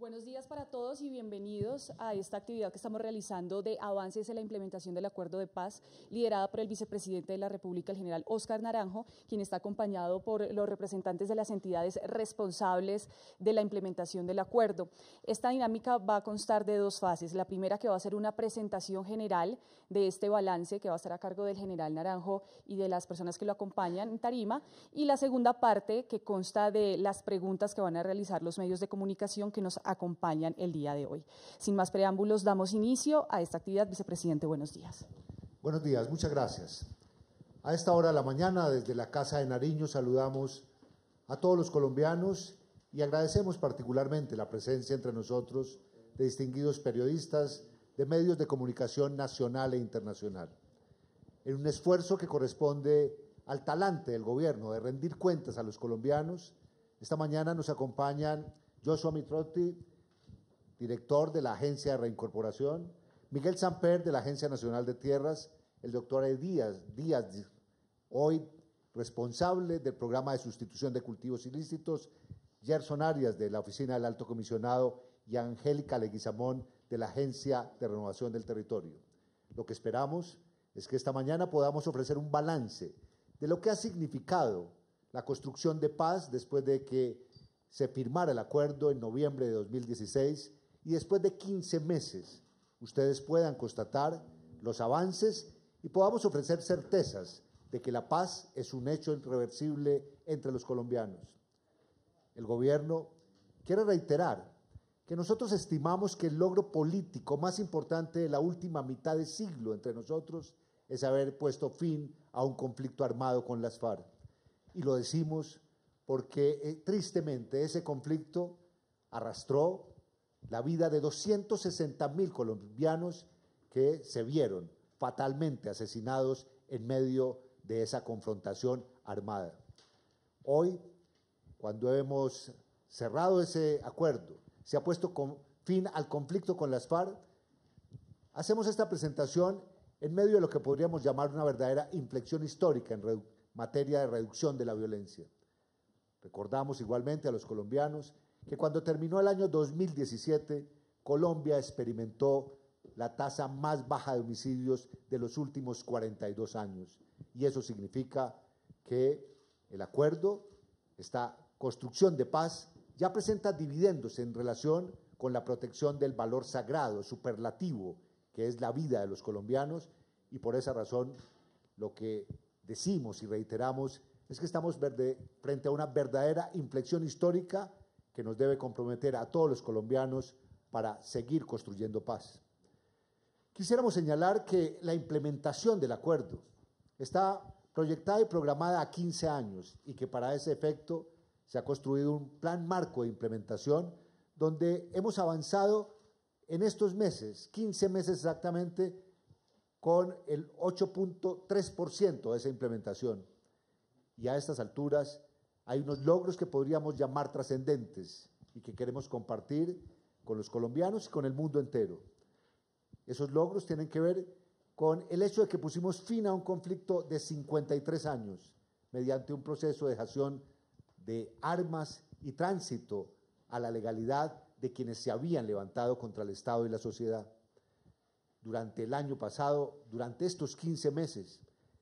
Buenos días para todos y bienvenidos a esta actividad que estamos realizando de avances en la implementación del Acuerdo de Paz, liderada por el vicepresidente de la República, el general Óscar Naranjo, quien está acompañado por los representantes de las entidades responsables de la implementación del acuerdo. Esta dinámica va a constar de dos fases. La primera, que va a ser una presentación general de este balance, que va a estar a cargo del general Naranjo y de las personas que lo acompañan en tarima, y la segunda parte, que consta de las preguntas que van a realizar los medios de comunicación que nos acompañan el día de hoy. Sin más preámbulos, damos inicio a esta actividad. Vicepresidente, buenos días. Buenos días, muchas gracias. A esta hora de la mañana, desde la Casa de Nariño, saludamos a todos los colombianos y agradecemos particularmente la presencia entre nosotros de distinguidos periodistas de medios de comunicación nacional e internacional. En un esfuerzo que corresponde al talante del gobierno de rendir cuentas a los colombianos, esta mañana nos acompañan Joshua Mitrotti, director de la Agencia de Reincorporación, Miguel Samper, de la Agencia Nacional de Tierras, el doctor Díaz, hoy responsable del programa de sustitución de cultivos ilícitos, Gerson Arias, de la Oficina del Alto Comisionado, y Angélica Leguizamón, de la Agencia de Renovación del Territorio. Lo que esperamos es que esta mañana podamos ofrecer un balance de lo que ha significado la construcción de paz después de que se firmara el acuerdo en noviembre de 2016 y después de 15 meses ustedes puedan constatar los avances y podamos ofrecer certezas de que la paz es un hecho irreversible entre los colombianos. El gobierno quiere reiterar que nosotros estimamos que el logro político más importante de la última mitad de siglo entre nosotros es haber puesto fin a un conflicto armado con las FARC. Y lo decimos porque tristemente ese conflicto arrastró la vida de 260.000 colombianos que se vieron fatalmente asesinados en medio de esa confrontación armada. Hoy, cuando hemos cerrado ese acuerdo, se ha puesto fin al conflicto con las FARC, hacemos esta presentación en medio de lo que podríamos llamar una verdadera inflexión histórica en materia de reducción de la violencia. Recordamos igualmente a los colombianos que cuando terminó el año 2017, Colombia experimentó la tasa más baja de homicidios de los últimos 42 años. Y eso significa que el acuerdo, esta construcción de paz, ya presenta dividendos en relación con la protección del valor sagrado, superlativo, que es la vida de los colombianos, y por esa razón lo que decimos y reiteramos es que estamos frente a una verdadera inflexión histórica que nos debe comprometer a todos los colombianos para seguir construyendo paz. Quisiéramos señalar que la implementación del acuerdo está proyectada y programada a 15 años y que para ese efecto se ha construido un plan marco de implementación donde hemos avanzado en estos meses, 15 meses exactamente, con el 8.3% de esa implementación. Y a estas alturas hay unos logros que podríamos llamar trascendentes y que queremos compartir con los colombianos y con el mundo entero. Esos logros tienen que ver con el hecho de que pusimos fin a un conflicto de 53 años mediante un proceso de dejación de armas y tránsito a la legalidad de quienes se habían levantado contra el Estado y la sociedad. Durante el año pasado, durante estos 15 meses,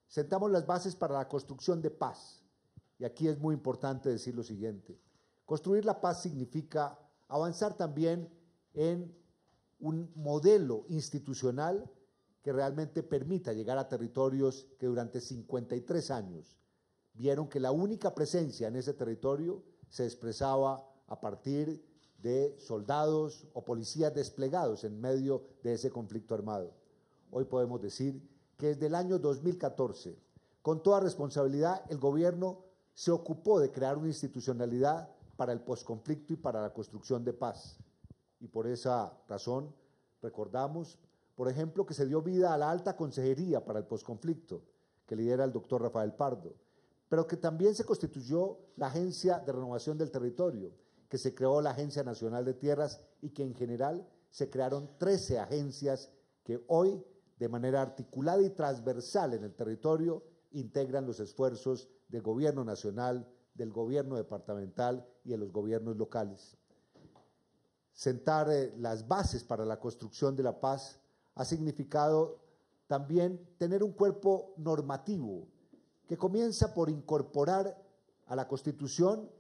sentamos las bases para la construcción de paz. Y aquí es muy importante decir lo siguiente: construir la paz significa avanzar también en un modelo institucional que realmente permita llegar a territorios que durante 53 años vieron que la única presencia en ese territorio se expresaba a partir de soldados o policías desplegados en medio de ese conflicto armado. Hoy podemos decir que desde el año 2014, con toda responsabilidad, el gobierno se ocupó de crear una institucionalidad para el posconflicto y para la construcción de paz. Y por esa razón recordamos, por ejemplo, que se dio vida a la Alta Consejería para el Posconflicto, que lidera el doctor Rafael Pardo, pero que también se constituyó la Agencia de Renovación del Territorio, que se creó la Agencia Nacional de Tierras y que en general se crearon 13 agencias que hoy, de manera articulada y transversal en el territorio, integran los esfuerzos del gobierno nacional, del gobierno departamental y de los gobiernos locales. sentar las bases para la construcción de la paz ha significado también tener un cuerpo normativo que comienza por incorporar a la Constitución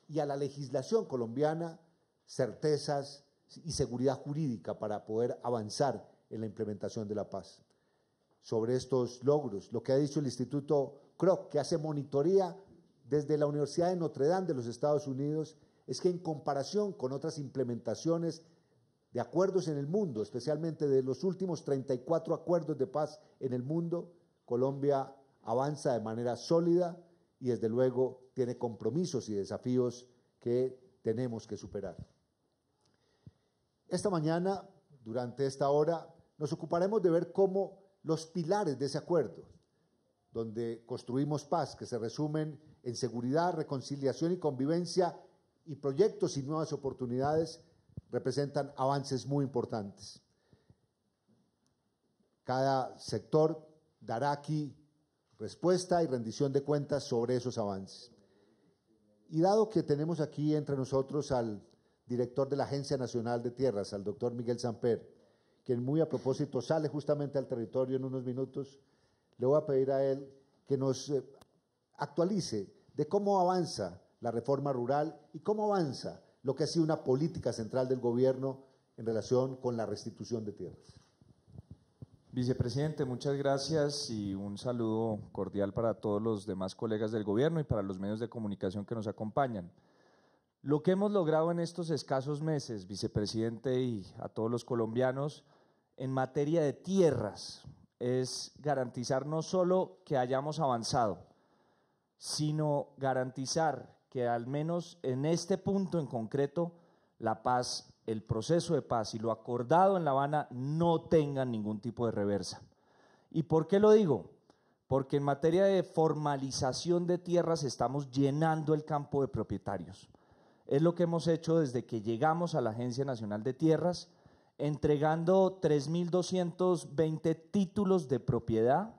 y a la legislación colombiana certezas y seguridad jurídica para poder avanzar en la implementación de la paz. Sobre estos logros, lo que ha dicho el Instituto Kroc, que hace monitoría desde la Universidad de Notre Dame de los Estados Unidos, es que en comparación con otras implementaciones de acuerdos en el mundo, especialmente de los últimos 34 acuerdos de paz en el mundo, Colombia avanza de manera sólida y desde luego tiene compromisos y desafíos que tenemos que superar. Esta mañana, durante esta hora, nos ocuparemos de ver cómo los pilares de ese acuerdo, donde construimos paz, que se resumen en seguridad, reconciliación y convivencia y proyectos y nuevas oportunidades, representan avances muy importantes. Cada sector dará aquí respuesta y rendición de cuentas sobre esos avances. Y dado que tenemos aquí entre nosotros al director de la Agencia Nacional de Tierras, al doctor Miguel Samper, quien muy a propósito sale justamente al territorio en unos minutos, le voy a pedir a él que nos actualice de cómo avanza la reforma rural y cómo avanza lo que ha sido una política central del gobierno en relación con la restitución de tierras. Vicepresidente, muchas gracias y un saludo cordial para todos los demás colegas del gobierno y para los medios de comunicación que nos acompañan. Lo que hemos logrado en estos escasos meses, vicepresidente, y a todos los colombianos, en materia de tierras, es garantizar no solo que hayamos avanzado, sino garantizar que al menos en este punto en concreto, la paz, el proceso de paz y lo acordado en La Habana no tengan ningún tipo de reversa. ¿Y por qué lo digo? Porque en materia de formalización de tierras estamos llenando el campo de propietarios. Es lo que hemos hecho desde que llegamos a la Agencia Nacional de Tierras, entregando 3.220 títulos de propiedad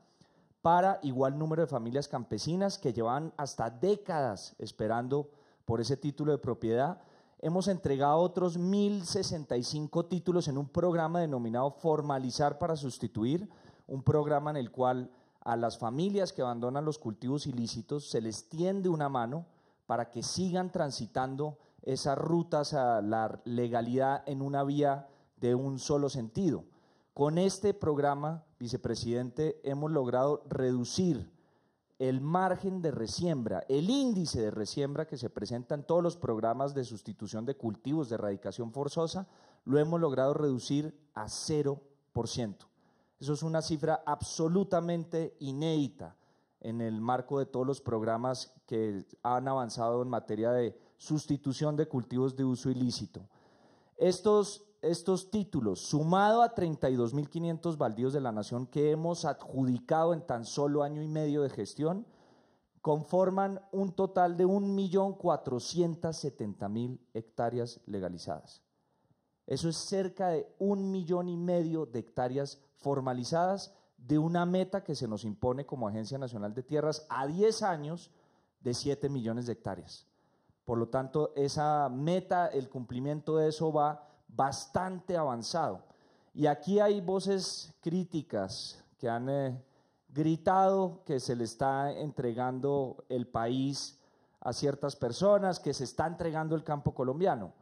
para igual número de familias campesinas que llevan hasta décadas esperando por ese título de propiedad. Hemos entregado otros 1.065 títulos en un programa denominado Formalizar para Sustituir, un programa en el cual a las familias que abandonan los cultivos ilícitos se les tiende una mano para que sigan transitando esas rutas a la legalidad en una vía de un solo sentido. Con este programa, vicepresidente, hemos logrado reducir el margen de resiembra, el índice de resiembra que se presenta en todos los programas de sustitución de cultivos, de erradicación forzosa, lo hemos logrado reducir a 0%. Eso es una cifra absolutamente inédita en el marco de todos los programas que han avanzado en materia de sustitución de cultivos de uso ilícito. Estos títulos, sumado a 32.500 baldíos de la Nación que hemos adjudicado en tan solo año y medio de gestión, conforman un total de 1.470.000 hectáreas legalizadas. Eso es cerca de 1,5 millones de hectáreas formalizadas de una meta que se nos impone como Agencia Nacional de Tierras a 10 años de 7 millones de hectáreas. Por lo tanto, esa meta, el cumplimiento de eso va bastante avanzado. Y aquí hay voces críticas que han gritado que se le está entregando el país a ciertas personas, que se está entregando el campo colombiano.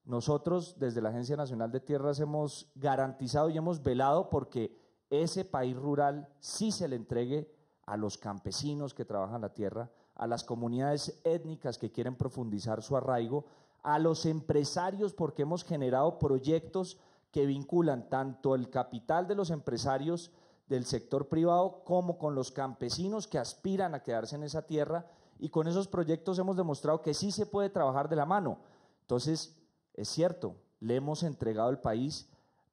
Nosotros desde la Agencia Nacional de Tierras hemos garantizado y hemos velado porque ese país rural sí se le entregue a los campesinos que trabajan la tierra, a las comunidades étnicas que quieren profundizar su arraigo, a los empresarios, porque hemos generado proyectos que vinculan tanto el capital de los empresarios del sector privado como con los campesinos que aspiran a quedarse en esa tierra, y con esos proyectos hemos demostrado que sí se puede trabajar de la mano. Entonces, es cierto, le hemos entregado el país,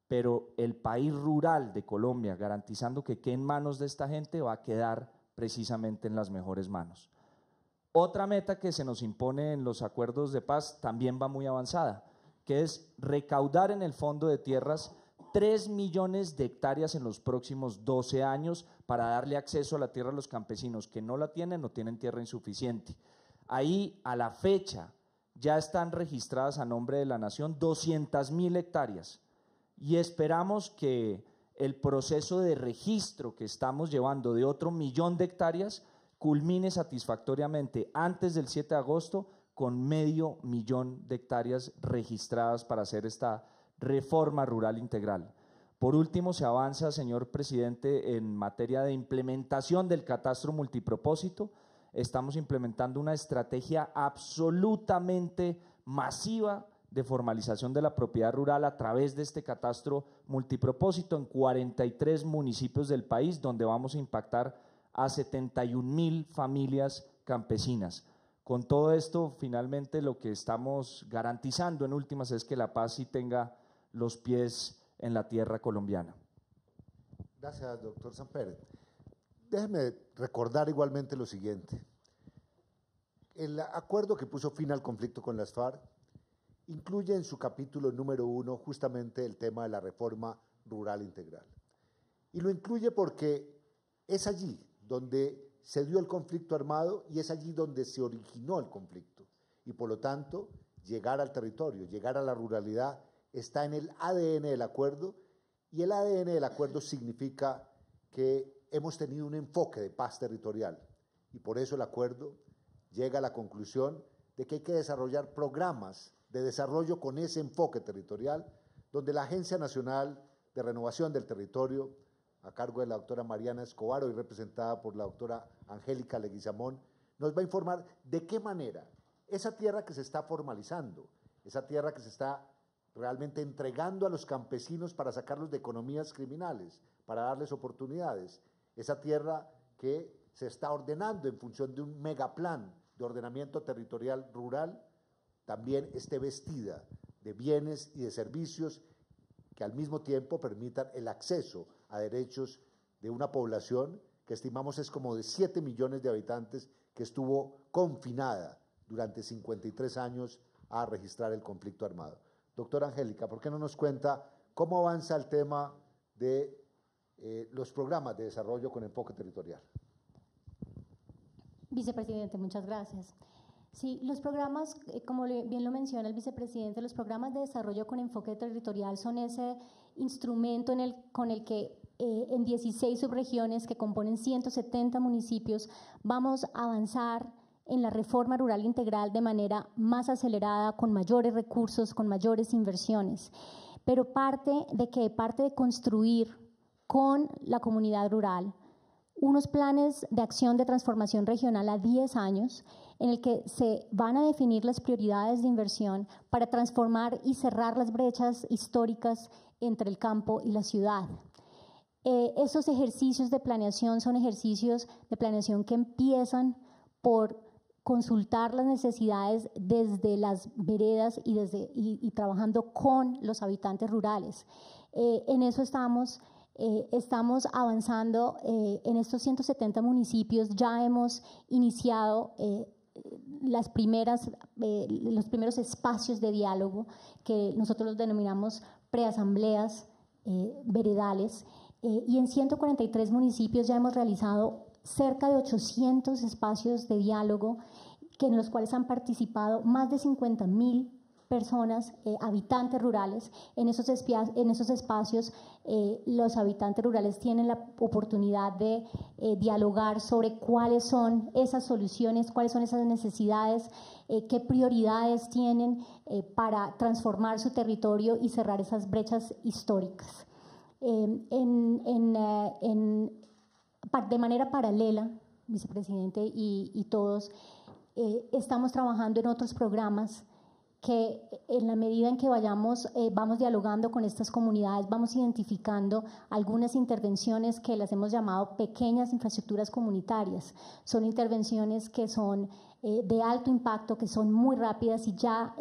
pero el país rural de Colombia, garantizando que quede en manos de esta gente, va a quedar precisamente en las mejores manos. Otra meta que se nos impone en los acuerdos de paz también va muy avanzada, que es recaudar en el Fondo de Tierras 3 millones de hectáreas en los próximos 12 años para darle acceso a la tierra a los campesinos que no la tienen o tienen tierra insuficiente. Ahí, a la fecha ya están registradas a nombre de la Nación 200.000 hectáreas y esperamos que el proceso de registro que estamos llevando de otro 1.000.000 de hectáreas culmine satisfactoriamente antes del 7 de agosto con 500.000 de hectáreas registradas para hacer esta reforma rural integral. Por último, se avanza, señor presidente, en materia de implementación del catastro multipropósito. Estamos implementando una estrategia absolutamente masiva de formalización de la propiedad rural a través de este catastro multipropósito en 43 municipios del país, donde vamos a impactar a 71.000 familias campesinas. Con todo esto, finalmente lo que estamos garantizando en últimas es que la paz sí tenga los pies en la tierra colombiana. Gracias, doctor Samper. Déjeme recordar igualmente lo siguiente. El acuerdo que puso fin al conflicto con las FARC incluye en su capítulo número 1 justamente el tema de la reforma rural integral. Y lo incluye porque es allí donde se dio el conflicto armado y es allí donde se originó el conflicto. Y por lo tanto, llegar al territorio, llegar a la ruralidad, está en el ADN del acuerdo, y el ADN del acuerdo significa que hemos tenido un enfoque de paz territorial, y por eso el acuerdo llega a la conclusión de que hay que desarrollar programas de desarrollo con ese enfoque territorial, donde la Agencia Nacional de Renovación del Territorio, a cargo de la doctora Mariana Escobar, hoy representada por la doctora Angélica Leguizamón, nos va a informar de qué manera esa tierra que se está formalizando, esa tierra que se está realmente entregando a los campesinos para sacarlos de economías criminales, para darles oportunidades, esa tierra que se está ordenando en función de un megaplan de ordenamiento territorial rural, también esté vestida de bienes y de servicios que al mismo tiempo permitan el acceso a derechos de una población que estimamos es como de 7 millones de habitantes, que estuvo confinada durante 53 años a registrar el conflicto armado. Doctora Angélica, ¿por qué no nos cuenta cómo avanza el tema de los programas de desarrollo con enfoque territorial? Vicepresidente, muchas gracias. Sí, los programas, como bien lo menciona el vicepresidente, los programas de desarrollo con enfoque territorial son ese instrumento con el que en 16 subregiones que componen 170 municipios vamos a avanzar en la reforma rural integral de manera más acelerada, con mayores recursos, con mayores inversiones. Pero parte de construir con la comunidad rural unos planes de acción de transformación regional a 10 años, en el que se van a definir las prioridades de inversión para transformar y cerrar las brechas históricas entre el campo y la ciudad. Esos ejercicios de planeación son ejercicios de planeación que empiezan por consultar las necesidades desde las veredas y trabajando con los habitantes rurales. En eso estamos avanzando en estos 170 municipios. Ya hemos iniciado los primeros espacios de diálogo que nosotros los denominamos preasambleas veredales, y en 143 municipios ya hemos realizado cerca de 800 espacios de diálogo en los cuales han participado más de 50.000 personas, habitantes rurales. En esos espacios los habitantes rurales tienen la oportunidad de dialogar sobre cuáles son esas soluciones, cuáles son esas necesidades, qué prioridades tienen para transformar su territorio y cerrar esas brechas históricas. De manera paralela, vicepresidente y todos, estamos trabajando en otros programas que en la medida en que vamos dialogando con estas comunidades, vamos identificando algunas intervenciones que las hemos llamado pequeñas infraestructuras comunitarias. Son intervenciones que son de alto impacto, que son muy rápidas, y ya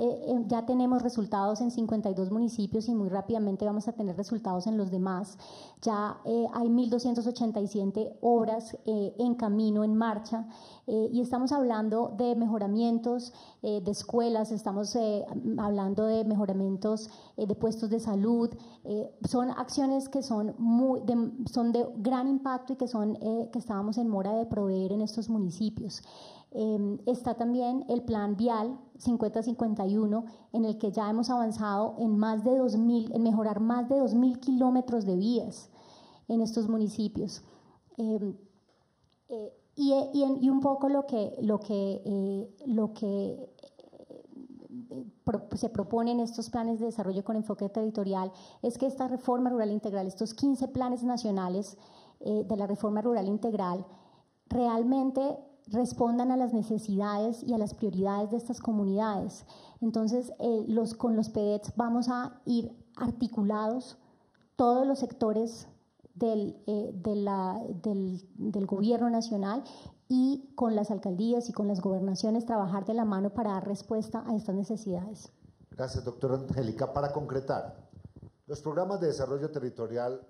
tenemos resultados en 52 municipios y muy rápidamente vamos a tener resultados en los demás. Ya hay 1.287 obras en camino, en marcha, y estamos hablando de mejoramientos de escuelas, estamos hablando de mejoramientos de puestos de salud. Son acciones que son de gran impacto y que estábamos en mora de proveer en estos municipios. Está también el plan vial 50-51, en el que ya hemos avanzado en mejorar más de 2.000 kilómetros de vías en estos municipios. Y un poco lo que se propone en estos planes de desarrollo con enfoque territorial es que esta reforma rural integral, estos 15 planes nacionales de la reforma rural integral, realmente respondan a las necesidades y a las prioridades de estas comunidades. Entonces, con los PEDETs vamos a ir articulados todos los sectores del gobierno nacional y con las alcaldías y con las gobernaciones trabajar de la mano para dar respuesta a estas necesidades. Gracias, doctora Angélica. Para concretar, los programas de desarrollo territorial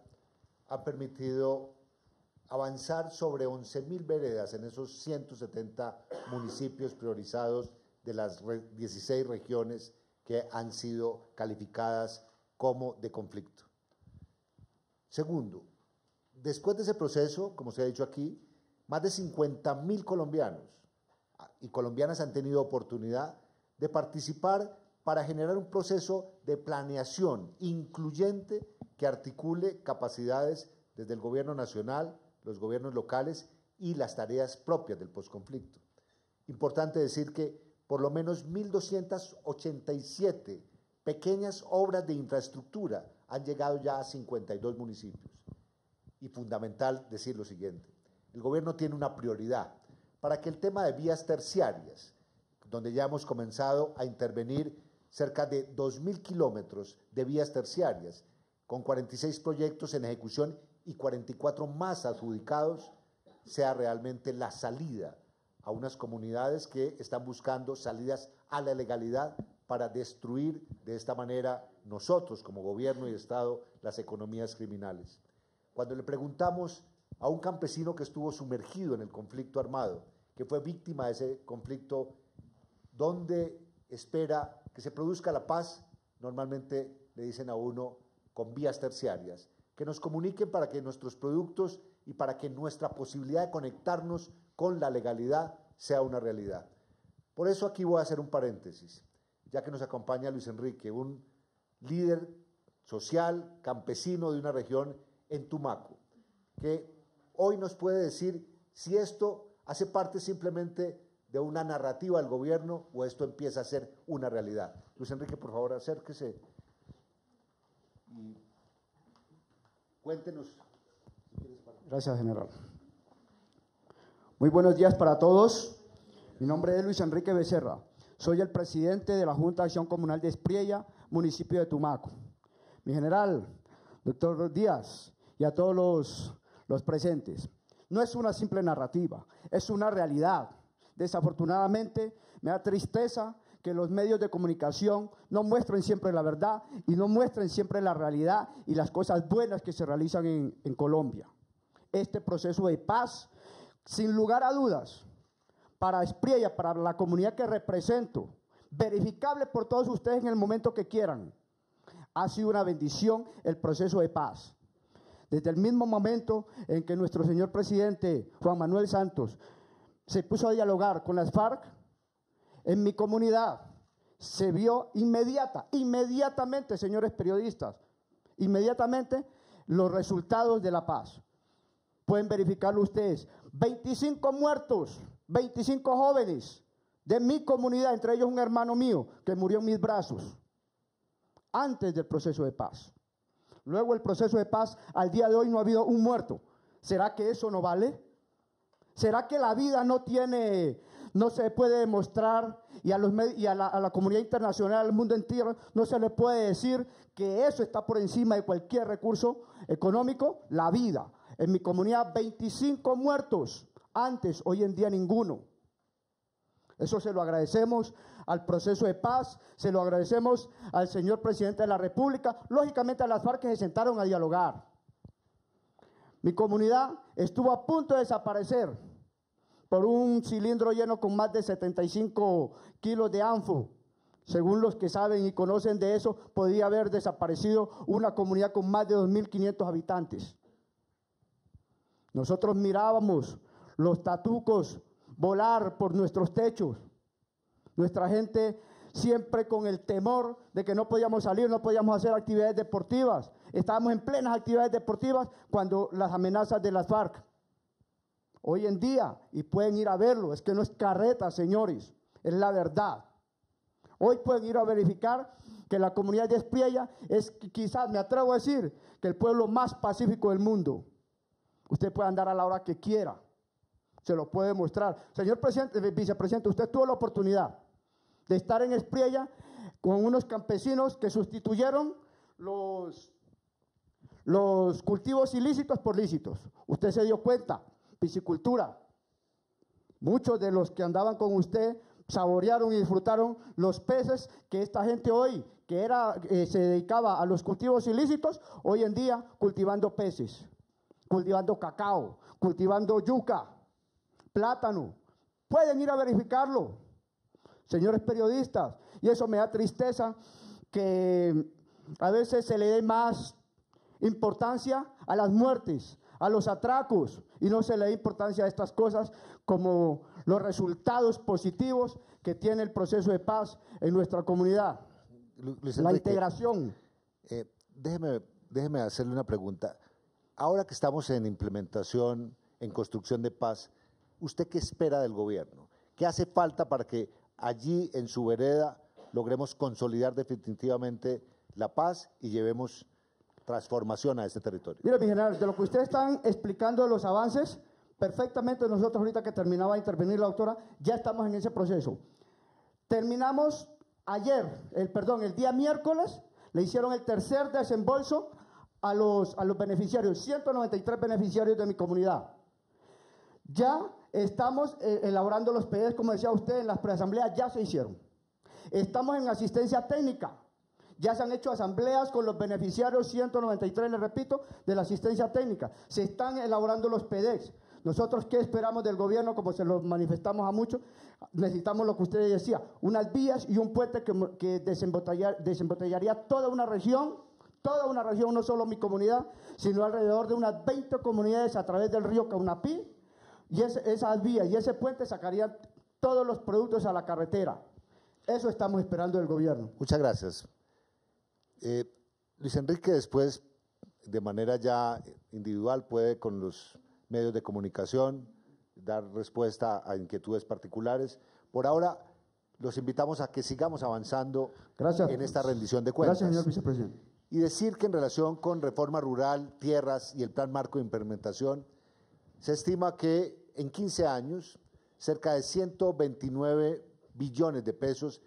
han permitido avanzar sobre 11.000 veredas en esos 170 municipios priorizados de las 16 regiones que han sido calificadas como de conflicto. Segundo, después de ese proceso, como se ha dicho aquí, más de 50.000 colombianos y colombianas han tenido oportunidad de participar para generar un proceso de planeación incluyente que articule capacidades desde el gobierno nacional, los gobiernos locales y las tareas propias del posconflicto. Importante decir que por lo menos 1.287 pequeñas obras de infraestructura han llegado ya a 52 municipios. Y fundamental decir lo siguiente, el gobierno tiene una prioridad para que el tema de vías terciarias, donde ya hemos comenzado a intervenir cerca de 2.000 kilómetros de vías terciarias, con 46 proyectos en ejecución y 44 más adjudicados, sea realmente la salida a unas comunidades que están buscando salidas a la legalidad para destruir de esta manera nosotros como gobierno y Estado las economías criminales. Cuando le preguntamos a un campesino que estuvo sumergido en el conflicto armado, que fue víctima de ese conflicto, ¿dónde espera que se produzca la paz? Normalmente le dicen a uno con vías terciarias, que nos comuniquen para que nuestros productos y para que nuestra posibilidad de conectarnos con la legalidad sea una realidad. Por eso aquí voy a hacer un paréntesis, ya que nos acompaña Luis Enrique, un líder social, campesino de una región en Tumaco, que hoy nos puede decir si esto hace parte simplemente de una narrativa del gobierno o esto empieza a ser una realidad. Luis Enrique, por favor, acérquese y cuéntenos. Gracias, general. Muy buenos días para todos. Mi nombre es Luis Enrique Becerra. Soy el presidente de la Junta de Acción Comunal de Espriella, municipio de Tumaco. Mi general, doctor Díaz, y a todos los presentes. No es una simple narrativa, es una realidad. Desafortunadamente, me da tristeza que los medios de comunicación no muestren siempre la verdad y no muestren siempre la realidad y las cosas buenas que se realizan en Colombia. Este proceso de paz, sin lugar a dudas, para Espriella, para la comunidad que represento, verificable por todos ustedes en el momento que quieran, ha sido una bendición el proceso de paz. Desde el mismo momento en que nuestro señor presidente Juan Manuel Santos se puso a dialogar con las FARC, en mi comunidad se vio inmediatamente, señores periodistas, inmediatamente los resultados de la paz. Pueden verificarlo ustedes. 25 muertos, 25 jóvenes de mi comunidad, entre ellos un hermano mío que murió en mis brazos, antes del proceso de paz. Luego el proceso de paz, al día de hoy no ha habido un muerto. ¿Será que eso no vale? ¿Será que la vida no se puede demostrar y a la comunidad internacional, al mundo entero, no se le puede decir que eso está por encima de cualquier recurso económico? La vida. En mi comunidad 25 muertos, antes, hoy en día ninguno. Eso se lo agradecemos al proceso de paz, se lo agradecemos al señor presidente de la República, lógicamente a las FARC que se sentaron a dialogar. Mi comunidad estuvo a punto de desaparecer por un cilindro lleno con más de 75 kilos de anfo. Según los que saben y conocen de eso, podría haber desaparecido una comunidad con más de 2.500 habitantes. Nosotros mirábamos los tatucos volar por nuestros techos. Nuestra gente siempre con el temor de que no podíamos salir, no podíamos hacer actividades deportivas. Estábamos en plenas actividades deportivas cuando las amenazas de las FARC. Hoy en día, y pueden ir a verlo, es que no es carreta, señores, es la verdad. Hoy pueden ir a verificar que la comunidad de Espriella es, quizás me atrevo a decir, que el pueblo más pacífico del mundo. Usted puede andar a la hora que quiera, se lo puede mostrar. Señor presidente, vicepresidente, usted tuvo la oportunidad de estar en Espriella con unos campesinos que sustituyeron los cultivos ilícitos por lícitos. Usted se dio cuenta, piscicultura. Muchos de los que andaban con usted saborearon y disfrutaron los peces que esta gente hoy, que se dedicaba a los cultivos ilícitos, hoy en día cultivando peces, cultivando cacao, cultivando yuca, plátano. Pueden ir a verificarlo, señores periodistas, y eso me da tristeza que a veces se le dé más importancia a las muertes, a los atracos, y no se le da importancia a estas cosas como los resultados positivos que tiene el proceso de paz en nuestra comunidad. Luis La Enrique, integración. déjeme hacerle una pregunta. Ahora que estamos en implementación, en construcción de paz, ¿usted qué espera del gobierno? ¿Qué hace falta para que allí en su vereda logremos consolidar definitivamente la paz y llevemos transformación a este territorio? Mire, mi general, de lo que ustedes están explicando de los avances, perfectamente nosotros ahorita que terminaba de intervenir la doctora, ya estamos en ese proceso. Terminamos el día miércoles, le hicieron el tercer desembolso a los beneficiarios, 193 beneficiarios de mi comunidad. Ya estamos elaborando los PDs, como decía usted, en las preasambleas ya se hicieron. Estamos en asistencia técnica. Ya se han hecho asambleas con los beneficiarios, 193, les repito, de la asistencia técnica. Se están elaborando los PDs. Nosotros, ¿qué esperamos del gobierno? Como se lo manifestamos a muchos, necesitamos lo que usted decía, unas vías y un puente que desembotellaría toda una región, no solo mi comunidad, sino alrededor de unas 20 comunidades a través del río Caunapí, y esas vías y ese puente sacarían todos los productos a la carretera. Eso estamos esperando del gobierno. Muchas gracias. Luis Enrique, después, de manera ya individual, puede con los medios de comunicación dar respuesta a inquietudes particulares. Por ahora, los invitamos a que sigamos avanzando en esta rendición de cuentas. Gracias, señor vicepresidente. Y decir que en relación con reforma rural, tierras y el plan marco de implementación, se estima que en 15 años, cerca de 129 billones de pesos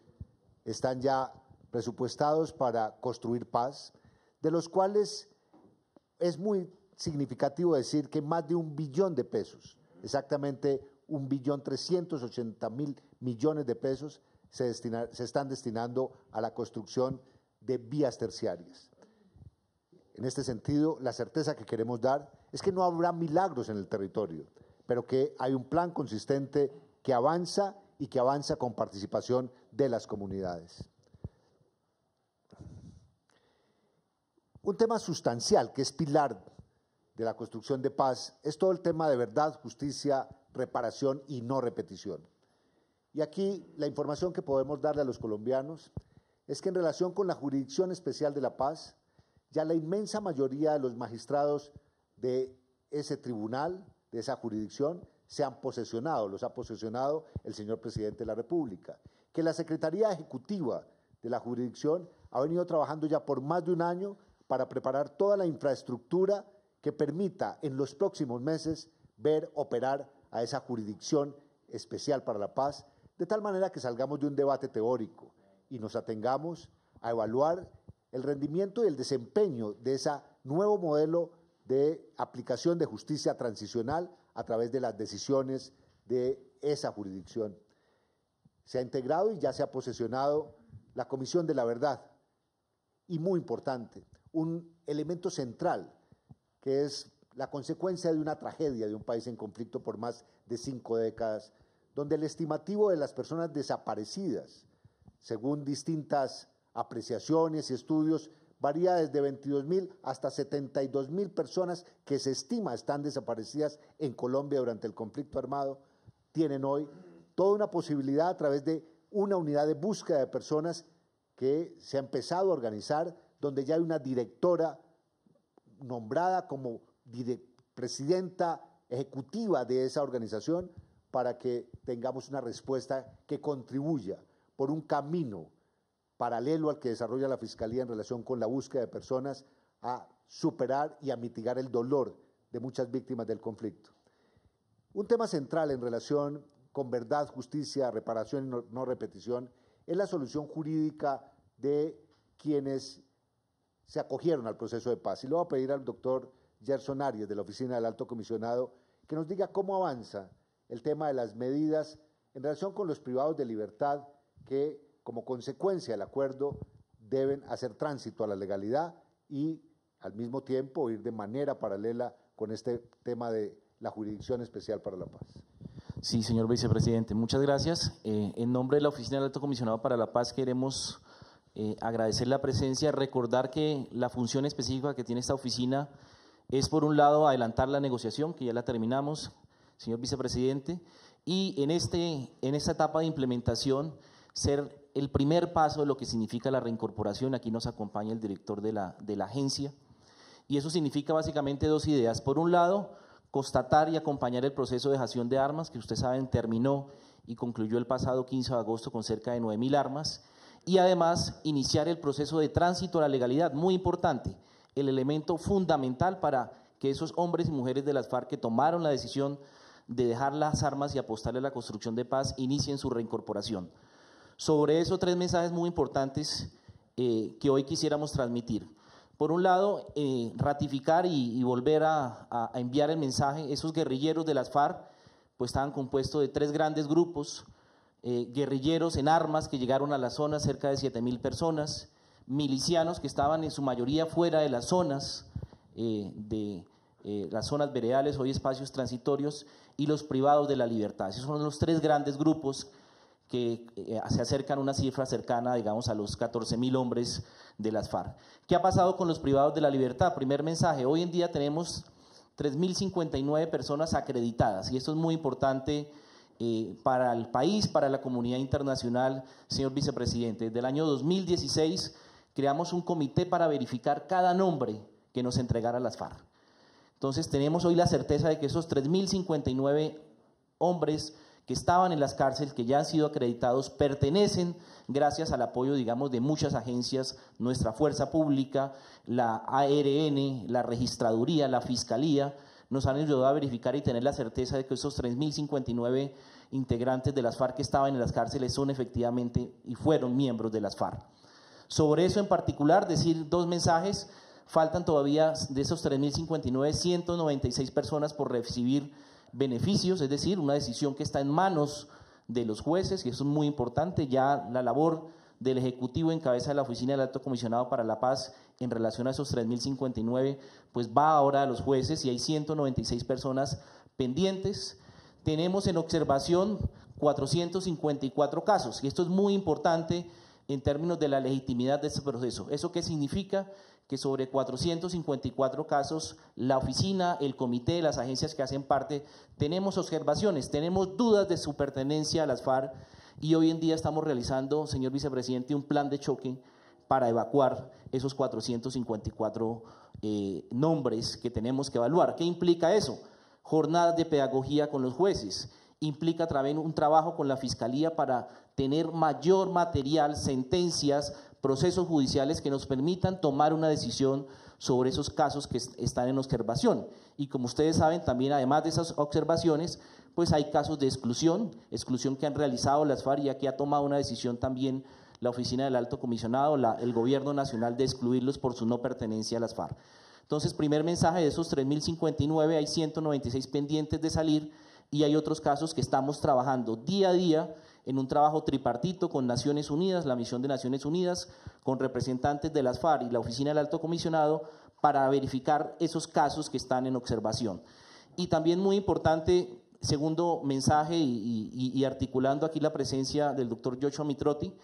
están ya presupuestados para construir paz, de los cuales es muy significativo decir que más de 1 billón de pesos, exactamente 1.380.000 millones de pesos, se están destinando a la construcción de vías terciarias. En este sentido, la certeza que queremos dar es que no habrá milagros en el territorio, pero que hay un plan consistente que avanza y que avanza con participación de las comunidades. Un tema sustancial que es pilar de la construcción de paz es todo el tema de verdad, justicia, reparación y no repetición. Y aquí la información que podemos darle a los colombianos es que en relación con la Jurisdicción Especial de la Paz, ya la inmensa mayoría de los magistrados de ese tribunal, de esa jurisdicción, se han posesionado, los ha posesionado el señor presidente de la República, que la Secretaría Ejecutiva de la jurisdicción ha venido trabajando ya por más de un año para preparar toda la infraestructura que permita en los próximos meses ver operar a esa Jurisdicción Especial para la Paz, de tal manera que salgamos de un debate teórico y nos atengamos a evaluar el rendimiento y el desempeño de ese nuevo modelo de aplicación de justicia transicional a través de las decisiones de esa jurisdicción. Se ha integrado y ya se ha posesionado la Comisión de la Verdad y, muy importante, un elemento central que es la consecuencia de una tragedia de un país en conflicto por más de 5 décadas, donde el estimativo de las personas desaparecidas, según distintas apreciaciones y estudios, varía desde 22.000 hasta 72.000 personas que se estima están desaparecidas en Colombia durante el conflicto armado, tienen hoy toda una posibilidad a través de una unidad de búsqueda de personas que se ha empezado a organizar, donde ya hay una directora nombrada como presidenta ejecutiva de esa organización, para que tengamos una respuesta que contribuya por un camino paralelo al que desarrolla la Fiscalía en relación con la búsqueda de personas a superar y a mitigar el dolor de muchas víctimas del conflicto. Un tema central en relación con verdad, justicia, reparación y no repetición es la solución jurídica de quienes se acogieron al proceso de paz. Y le voy a pedir al doctor Gerson Arias, de la Oficina del Alto Comisionado, que nos diga cómo avanza el tema de las medidas en relación con los privados de libertad que, como consecuencia del acuerdo, deben hacer tránsito a la legalidad y, al mismo tiempo, ir de manera paralela con este tema de la Jurisdicción Especial para la Paz. Sí, señor vicepresidente, muchas gracias. En nombre de la Oficina del Alto Comisionado para la Paz queremos agradecer la presencia, recordar que la función específica que tiene esta oficina es, por un lado, adelantar la negociación, que ya la terminamos, señor vicepresidente, y en esta etapa de implementación ser el primer paso de lo que significa la reincorporación. Aquí nos acompaña el director de la agencia, y eso significa básicamente dos ideas. Por un lado, constatar y acompañar el proceso de dejación de armas, que ustedes saben terminó y concluyó el pasado 15 de agosto con cerca de 9.000 armas, y además iniciar el proceso de tránsito a la legalidad, muy importante, el elemento fundamental para que esos hombres y mujeres de las FARC que tomaron la decisión de dejar las armas y apostarle a la construcción de paz inicien su reincorporación. Sobre eso, tres mensajes muy importantes que hoy quisiéramos transmitir. Por un lado, ratificar y volver a enviar el mensaje. Esos guerrilleros de las FARC pues estaban compuestos de tres grandes grupos, guerrilleros en armas que llegaron a la zona, cerca de 7.000 personas, milicianos que estaban en su mayoría fuera de las zonas, las zonas veredales, hoy espacios transitorios, y los privados de la libertad. Esos son los tres grandes grupos que se acercan a una cifra cercana, digamos, a los 14.000 hombres de las FARC. ¿Qué ha pasado con los privados de la libertad? Primer mensaje, hoy en día tenemos 3.059 personas acreditadas, y esto es muy importante para el país, para la comunidad internacional, señor vicepresidente. Desde el año 2016 creamos un comité para verificar cada nombre que nos entregara las FARC. Entonces tenemos hoy la certeza de que esos 3.059 hombres que estaban en las cárceles, que ya han sido acreditados, pertenecen, gracias al apoyo, digamos, de muchas agencias, nuestra Fuerza Pública, la ARN, la Registraduría, la Fiscalía, nos han ayudado a verificar y tener la certeza de que esos 3.059 integrantes de las FARC que estaban en las cárceles son efectivamente y fueron miembros de las FARC. Sobre eso en particular, decir dos mensajes. Faltan todavía de esos 3.059, 196 personas por recibir beneficios, es decir, una decisión que está en manos de los jueces, y eso es muy importante. Ya la labor del Ejecutivo en cabeza de la Oficina del Alto Comisionado para la Paz en relación a esos 3.059, pues va ahora a los jueces, y hay 196 personas pendientes. Tenemos en observación 454 casos, y esto es muy importante en términos de la legitimidad de este proceso. ¿Eso qué significa? Que sobre 454 casos, la oficina, el comité, las agencias que hacen parte, tenemos observaciones, tenemos dudas de su pertenencia a las FARC, y hoy en día estamos realizando, señor vicepresidente, un plan de choque para evacuar esos 454 nombres que tenemos que evaluar. ¿Qué implica eso? Jornadas de pedagogía con los jueces, implica también un trabajo con la Fiscalía para tener mayor material, sentencias, procesos judiciales que nos permitan tomar una decisión sobre esos casos que están en observación. Y como ustedes saben, también además de esas observaciones, pues hay casos de exclusión que han realizado las FARC, y aquí ha tomado una decisión también la Oficina del Alto Comisionado, el Gobierno Nacional, de excluirlos por su no pertenencia a las FARC. Entonces, primer mensaje, de esos 3.059 hay 196 pendientes de salir, y hay otros casos que estamos trabajando día a día en un trabajo tripartito con Naciones Unidas, la misión de Naciones Unidas, con representantes de las FARC y la Oficina del Alto Comisionado, para verificar esos casos que están en observación. Y también muy importante, segundo mensaje, y articulando aquí la presencia del doctor Joshua Mitrotti,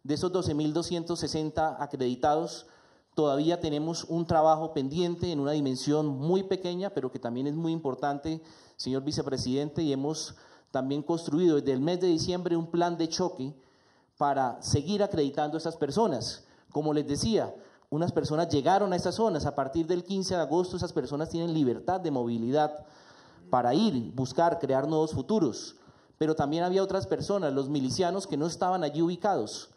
de esos 12.260 acreditados, todavía tenemos un trabajo pendiente en una dimensión muy pequeña, pero que también es muy importante, señor vicepresidente, y hemos también construido desde el mes de diciembre un plan de choque para seguir acreditando a estas personas. Como les decía, unas personas llegaron a estas zonas, a partir del 15 de agosto esas personas tienen libertad de movilidad para ir, buscar, crear nuevos futuros, pero también había otras personas, los milicianos que no estaban allí ubicados.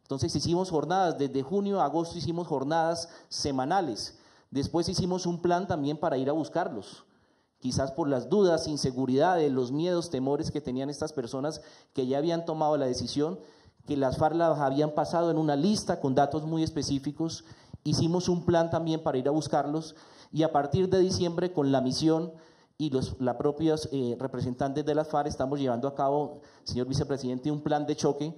Entonces hicimos jornadas, desde junio a agosto hicimos jornadas semanales, después hicimos un plan también para ir a buscarlos, quizás por las dudas, inseguridades, los miedos, temores que tenían estas personas que ya habían tomado la decisión, que las FARC las habían pasado en una lista con datos muy específicos. Hicimos un plan también para ir a buscarlos y a partir de diciembre con la misión y los propios representantes de las FARC estamos llevando a cabo, señor vicepresidente, un plan de choque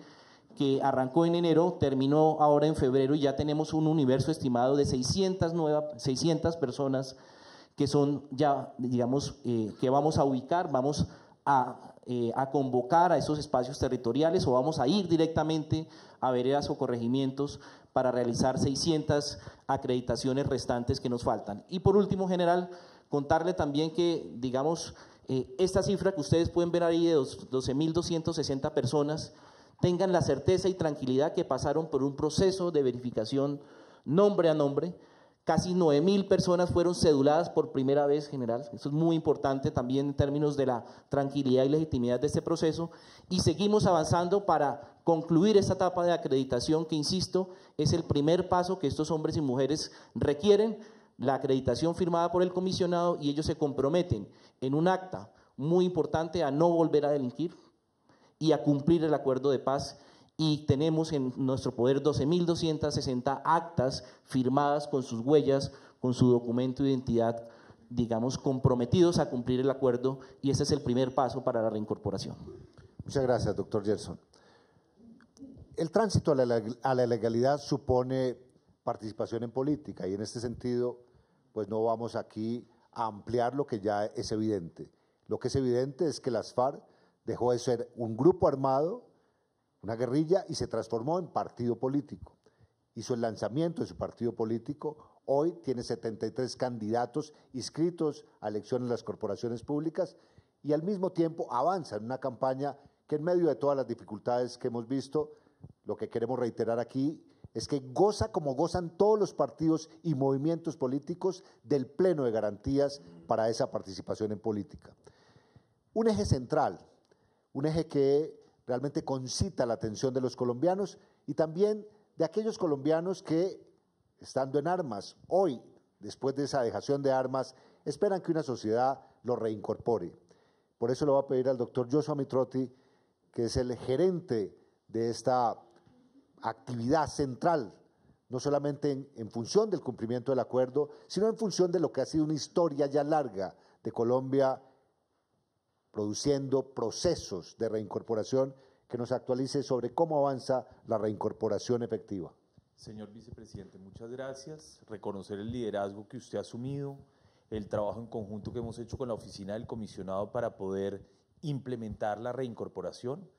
que arrancó en enero, terminó ahora en febrero y ya tenemos un universo estimado de 600 personas que son ya, digamos, que vamos a ubicar, vamos a convocar a esos espacios territoriales o vamos a ir directamente a veredas o corregimientos para realizar 600 acreditaciones restantes que nos faltan. Y por último, general, contarle también que, digamos, esta cifra que ustedes pueden ver ahí de 12.260 personas, tengan la certeza y tranquilidad que pasaron por un proceso de verificación nombre a nombre. Casi 9.000 personas fueron ceduladas por primera vez, general. Eso es muy importante también en términos de la tranquilidad y legitimidad de este proceso. Y seguimos avanzando para concluir esta etapa de acreditación que, insisto, es el primer paso que estos hombres y mujeres requieren, la acreditación firmada por el comisionado, y ellos se comprometen en un acta muy importante a no volver a delinquir y a cumplir el acuerdo de paz. Y tenemos en nuestro poder 12.260 actas firmadas con sus huellas, con su documento de identidad, digamos, comprometidos a cumplir el acuerdo, y ese es el primer paso para la reincorporación. Muchas gracias, doctor Gerson. El tránsito a la legalidad supone participación en política y en este sentido, pues no vamos aquí a ampliar lo que ya es evidente. Lo que es evidente es que las FARC dejó de ser un grupo armado, una guerrilla, y se transformó en partido político. Hizo el lanzamiento de su partido político, hoy tiene 73 candidatos inscritos a elecciones en las corporaciones públicas y al mismo tiempo avanza en una campaña que en medio de todas las dificultades que hemos visto, lo que queremos reiterar aquí es que goza como gozan todos los partidos y movimientos políticos del pleno de garantías para esa participación en política. Un eje central, un eje que realmente concita la atención de los colombianos y también de aquellos colombianos que, estando en armas, hoy, después de esa dejación de armas, esperan que una sociedad los reincorpore. Por eso le voy a pedir al doctor Joshua Mitrotti, que es el gerente de esta actividad central, no solamente en función del cumplimiento del acuerdo, sino en función de lo que ha sido una historia ya larga de Colombia produciendo procesos de reincorporación, que nos actualice sobre cómo avanza la reincorporación efectiva. Señor vicepresidente, muchas gracias. Reconocer el liderazgo que usted ha asumido, el trabajo en conjunto que hemos hecho con la oficina del comisionado para poder implementar la reincorporación.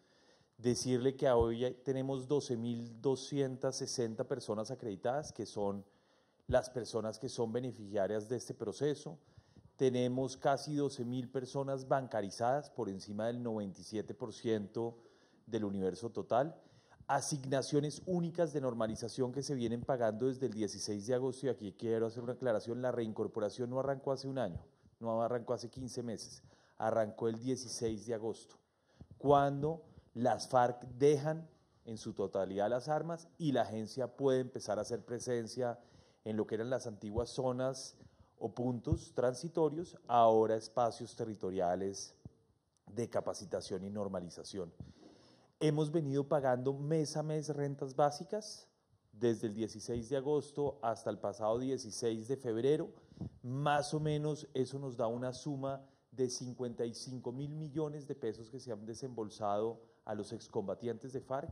Decirle que hoy tenemos 12.260 personas acreditadas, que son las personas que son beneficiarias de este proceso. Tenemos casi 12.000 personas bancarizadas, por encima del 97% del universo total. Asignaciones únicas de normalización que se vienen pagando desde el 16 de agosto, y aquí quiero hacer una aclaración: la reincorporación no arrancó hace un año, no arrancó hace 15 meses, arrancó el 16 de agosto, cuando las FARC dejan en su totalidad las armas y la agencia puede empezar a hacer presencia en lo que eran las antiguas zonas o puntos transitorios, ahora espacios territoriales de capacitación y normalización. Hemos venido pagando mes a mes rentas básicas desde el 16 de agosto hasta el pasado 16 de febrero. Más o menos eso nos da una suma de 55.000 millones de pesos que se han desembolsado a los excombatientes de FARC.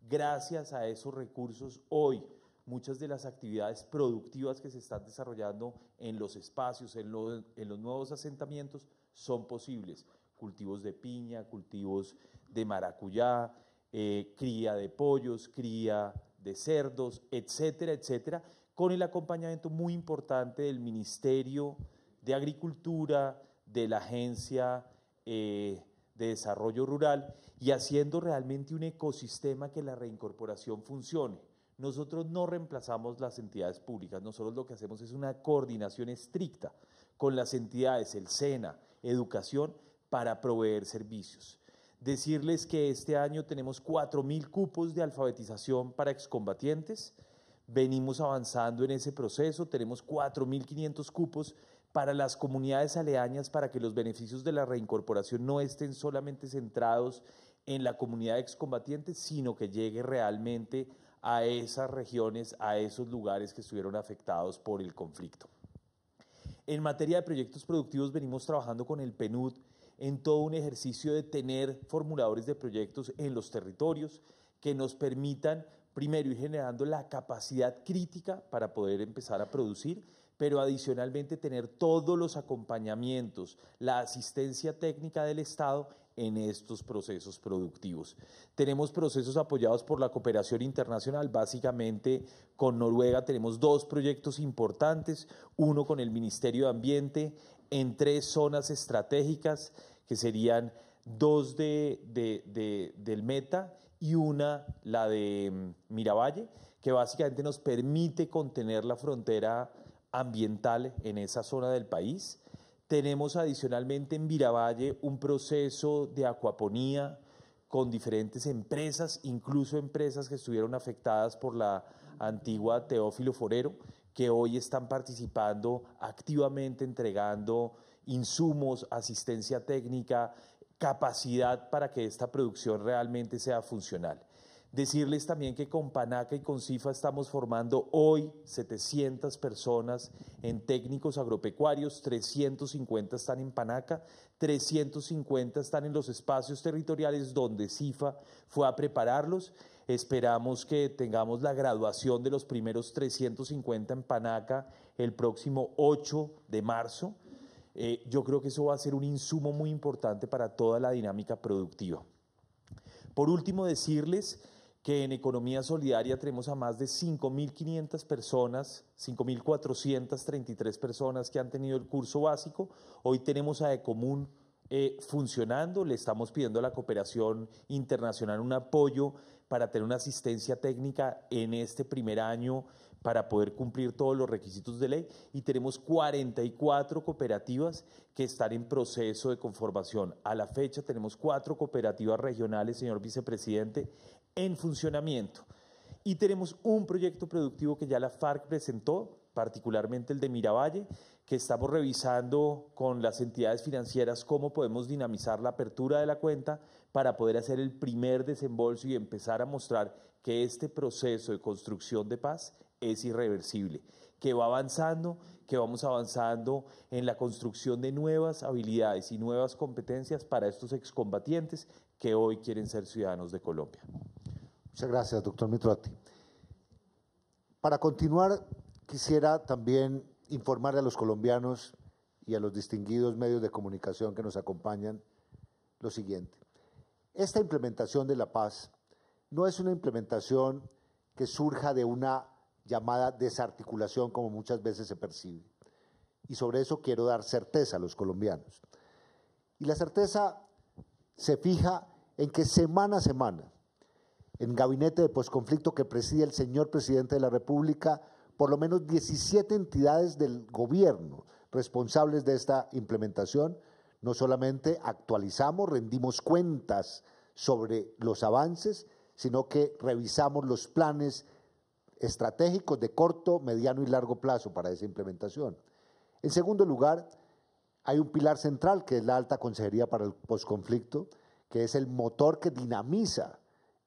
Gracias a esos recursos, hoy muchas de las actividades productivas que se están desarrollando en los espacios, en los nuevos asentamientos, son posibles. Cultivos de piña, cultivos de maracuyá, cría de pollos, cría de cerdos, etcétera, etcétera, con el acompañamiento muy importante del Ministerio de Agricultura, de la Agencia de desarrollo rural y haciendo realmente un ecosistema que la reincorporación funcione. Nosotros no reemplazamos las entidades públicas, nosotros lo que hacemos es una coordinación estricta con las entidades, el SENA, Educación, para proveer servicios. Decirles que este año tenemos 4.000 cupos de alfabetización para excombatientes, venimos avanzando en ese proceso, tenemos 4.500 cupos para las comunidades aledañas para que los beneficios de la reincorporación no estén solamente centrados en la comunidad de excombatientes, sino que llegue realmente a esas regiones, a esos lugares que estuvieron afectados por el conflicto. En materia de proyectos productivos venimos trabajando con el PNUD en todo un ejercicio de tener formuladores de proyectos en los territorios que nos permitan primero ir generando la capacidad crítica para poder empezar a producir, pero adicionalmente tener todos los acompañamientos, la asistencia técnica del Estado en estos procesos productivos. Tenemos procesos apoyados por la cooperación internacional, básicamente con Noruega tenemos 2 proyectos importantes, uno con el Ministerio de Ambiente en 3 zonas estratégicas, que serían 2 del Meta y una, la de Miravalle, que básicamente nos permite contener la frontera ambiental en esa zona del país. Tenemos adicionalmente en Miravalle un proceso de acuaponía con diferentes empresas, incluso empresas que estuvieron afectadas por la antigua Teófilo Forero, que hoy están participando activamente, entregando insumos, asistencia técnica, capacidad para que esta producción realmente sea funcional. Decirles también que con Panaca y con CIFA estamos formando hoy 700 personas en técnicos agropecuarios, 350 están en Panaca, 350 están en los espacios territoriales donde CIFA fue a prepararlos. Esperamos que tengamos la graduación de los primeros 350 en Panaca el próximo 8 de marzo. Yo creo que eso va a ser un insumo muy importante para toda la dinámica productiva. Por último, decirles que en Economía Solidaria tenemos a más de 5.500 personas, 5.433 personas que han tenido el curso básico. Hoy tenemos a Ecomún funcionando, le estamos pidiendo a la cooperación internacional un apoyo para tener una asistencia técnica en este primer año para poder cumplir todos los requisitos de ley, y tenemos 44 cooperativas que están en proceso de conformación. A la fecha tenemos 4 cooperativas regionales, señor vicepresidente, en funcionamiento, y tenemos un proyecto productivo que ya la FARC presentó, particularmente el de Miravalle, que estamos revisando con las entidades financieras cómo podemos dinamizar la apertura de la cuenta para poder hacer el primer desembolso y empezar a mostrar que este proceso de construcción de paz es irreversible, que va avanzando, que vamos avanzando en la construcción de nuevas habilidades y nuevas competencias para estos excombatientes que hoy quieren ser ciudadanos de Colombia. Muchas gracias, doctor Mitrotti. Para continuar, quisiera también informarle a los colombianos y a los distinguidos medios de comunicación que nos acompañan lo siguiente. Esta implementación de la paz no es una implementación que surja de una llamada desarticulación como muchas veces se percibe. Y sobre eso quiero dar certeza a los colombianos. Y la certeza se fija en que semana a semana, en gabinete de posconflicto que preside el señor presidente de la República, por lo menos 17 entidades del gobierno responsables de esta implementación, no solamente actualizamos, rendimos cuentas sobre los avances, sino que revisamos los planes estratégicos de corto, mediano y largo plazo para esa implementación. En segundo lugar, hay un pilar central que es la Alta Consejería para el Posconflicto, que es el motor que dinamiza